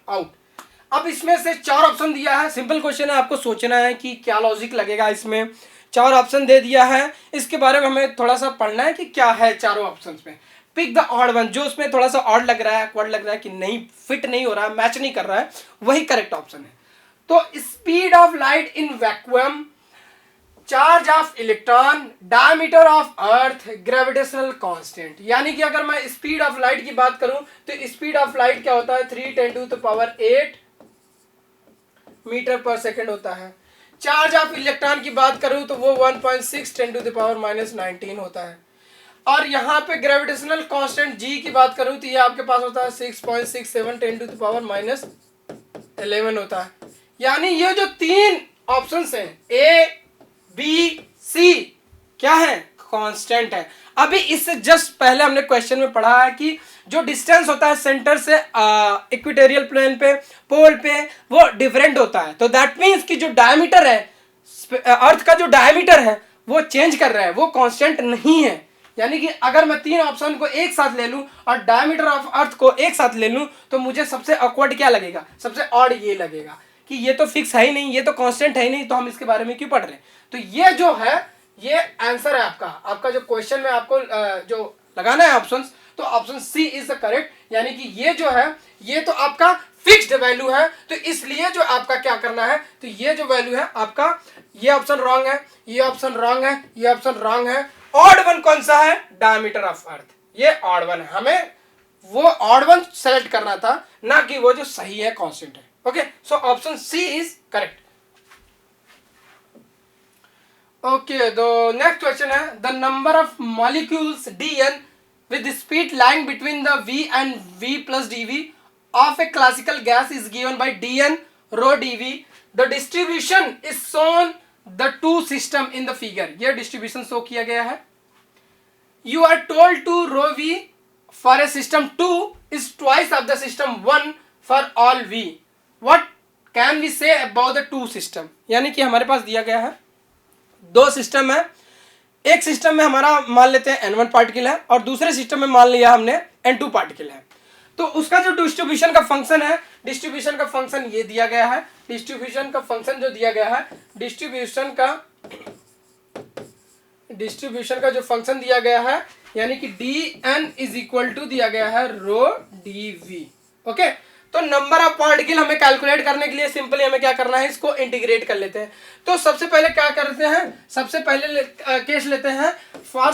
out. अब इसमें से 4 ऑप्शन दिया है, सिंपल क्वेश्चन है, आपको सोचना है कि क्या लॉजिक लगेगा इसमें। 4 ऑप्शन दे दिया है, इसके बारे में हमें थोड़ा सा पढ़ना है कि क्या है चारों ऑप्शंस में। पिक द ऑड वन, जो उसमें थोड़ा सा ऑड लग रहा है, क्वाड लग रहा है कि नहीं फिट नहीं हो रहा है, मैच नहीं कर रहा है, वही करेक्ट ऑप्शन है। तो speed of light in vacuum, charge of electron, diameter of earth, gravitational constant. यानी कि अगर मैं स्पीड ऑफ लाइट की बात करूं तो स्पीड ऑफ लाइट क्या होता है 3×10⁸ मीटर पर सेकेंड होता है। चार्ज ऑफ इलेक्ट्रॉन की बात करूं तो वो 1.6 10⁻⁻19 होता है। और यहाँ पे ग्रेविटेशनल कांस्टेंट जी की बात करूं तो ये आपके पास होता है 6.67 10⁻11 होता है। यानी ये जो 3 ऑप्शंस हैं ए बी सी क्या है, कांस्टेंट है। अभी इससे जस्ट पहले हमने क्वेश्चन में पढ़ा है कि जो डिस्टेंस होता है सेंटर से इक्वेटोरियल प्लेन पे पोल पे वो डिफरेंट होता है। तो दैट मीन्स कि जो डायमीटर है अर्थ का, जो डायमीटर है वो चेंज कर रहा है, वो कांस्टेंट नहीं है। यानी कि अगर मैं 3 ऑप्शन को एक साथ ले लूं और डायमीटर ऑफ अर्थ को एक साथ ले लूं तो मुझे सबसे ऑकवर्ड क्या लगेगा, सबसे ऑड ये लगेगा कि ये तो फिक्स है ही नहीं, ये तो कांस्टेंट है ही नहीं, तो हम इसके बारे में क्यों पढ़ रहे हैं। तो ये जो है ये आंसर है आपका जो क्वेश्चन में आपको जो लगाना है ऑप्शंस, तो option C is the correct. यानी कि ये जो है ये तो आपका फिक्स्ड वैल्यू है, तो इसलिए जो आपका क्या करना है, तो ये जो वैल्यू है आपका, ये ऑप्शन रॉन्ग है, ये ऑप्शन रॉन्ग है, ये ऑप्शन रॉन्ग है। ऑड वन कौन सा है, डायमीटर ऑफ अर्थ, ये ऑड वन है। हमें वो ऑड वन सेलेक्ट करना था, ना कि वो जो सही है कांस्टेंट है। Okay, so option C is correct. Okay, the next question है, the number of molecules dn with the speed lying between the v and v plus dv of a classical gas is given by dn rho dv. The distribution is shown the two system in the figure. ये distribution show किया गया है। You are told to rho v for a system 2 is twice of the system 1 for all v. What can we say about the two system? यानी कि हमारे पास दिया गया है 2 सिस्टम है, एक सिस्टम में हमारा मान लेते हैं n1 पार्टिकल है और दूसरे सिस्टम में मान लिया हमने n2 पार्टिकल है। तो उसका जो डिस्ट्रीब्यूशन का फंक्शन है, डिस्ट्रीब्यूशन का फंक्शन ये दिया गया है, डिस्ट्रीब्यूशन का फंक्शन जो दिया गया है, डिस्ट्रीब्यूशन का जो फंक्शन दिया गया है यानी कि dn इज इक्वल टू दिया गया है रो dv। ओके, तो नंबर ऑफ पार्टिकल हमें कैलकुलेट करने के लिए सिंपली हमें क्या करना है, इसको इंटीग्रेट कर लेते हैं। तो सबसे पहले क्या करते हैं, सबसे पहले केस लेते हैं फॉर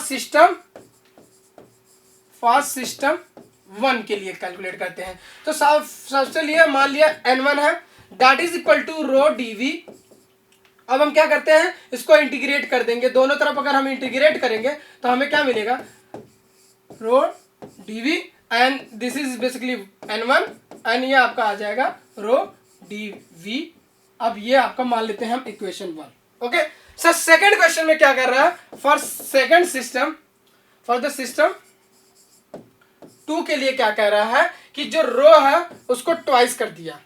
सिस्टम 1 के लिए कैलकुलेट करते हैं। तो सबसे लिए मान लिया n1 है, that is equal to rho dv। अब हम क्या करते हैं, इसको इंटीग्रेट कर देंगे, दोनों तरफ अगर हम इंटीग्रेट करेंगे तो हमें क्या मिलेगा, रो dv and this is basically n1 and ये आपका आ जाएगा रो dv। अब ये आपका मान लेते हैं हम equation 1। Okay sir, second question में क्या कर रहा है, फॉर द सिस्टम 2 के लिए क्या कह रहा है कि जो रो है उसको ट्वाइस कर दिया,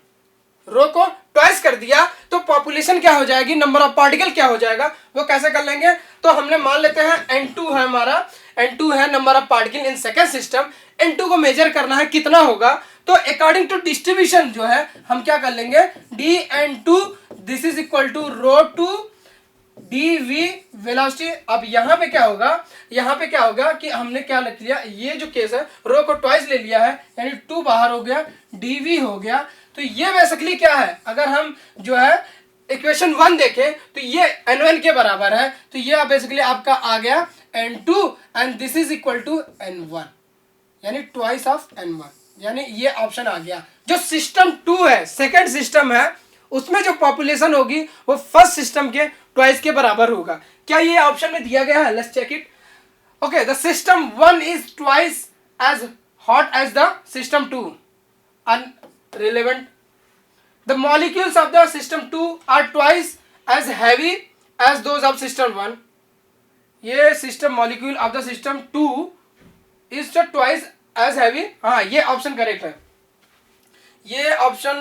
रो को ट्वाइस कर दिया तो पॉपुलेशन क्या हो जाएगी, नंबर ऑफ पार्टिकल क्या हो जाएगा, वो कैसे कर लेंगे। तो हमने मान लेते हैं n2 है हमारा, n2 है number of particle in second system, n2 को मेजर करना है कितना होगा। तो अकॉर्डिंग टू डिस्ट्रीब्यूशन जो है हम क्या कर लेंगे, dn2 this is equal to rho two dv velocity. अब यहाँ पे क्या होगा कि हमने क्या लिख लिया, ये जो केस है रो को ट्वाइस ले लिया है यानी 2 बाहर हो गया, dv हो गया। तो ये बेसिकली क्या है, अगर हम जो है इक्वेशन 1 देखें तो ये n1 के बराबर है, तो ये बेसिकली आपका आ गया n2 and this is equal to n1 यानी ट्वाइस ऑफ n1। यानी ये ऑप्शन आ गया। जो सिस्टम 2 है, सेकंड सिस्टम है, उसमें जो पॉपुलेशन होगी वो फर्स्ट सिस्टम के ट्वाइस के बराबर होगा। क्या ये ऑप्शन में दिया गया है? Let's check it. Okay, the system 1 is twice as hot as the system 2, unrelevant. The molecules of the system 2 are twice as heavy as those of system 1। ये system molecule of the system 2 is twice as heavy. हाँ, ये option correct है। ये option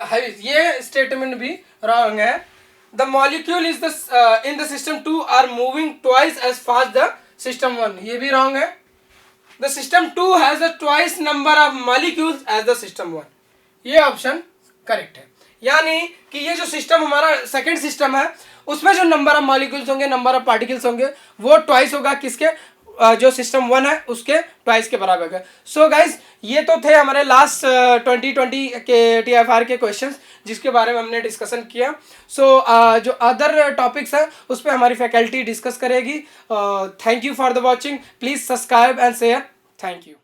है, ये statement भी wrong है। The molecule is the in the system 2 are moving twice as fast the system 1, ये भी रॉन्ग है। The system 2 has the twice number of molecules as the system 1, ये ऑप्शन करेक्ट है। यानी कि ये जो सिस्टम हमारा सेकंड सिस्टम है, उसमें जो नंबर ऑफ मॉलिक्यूल्स होंगे, नंबर ऑफ पार्टिकल्स होंगे, वो ट्वाइस होगा किसके? जो सिस्टम 1 है उसके ट्वाइस के बराबर है। सो गाइज, ये तो थे हमारे लास्ट 2020 के TIFR के क्वेश्चंस, जिसके बारे में हमने डिस्कशन किया। सो जो अदर टॉपिक्स है उस पर हमारी फैकल्टी डिस्कस करेगी। Thank you for the watching. Please subscribe and share. Thank you.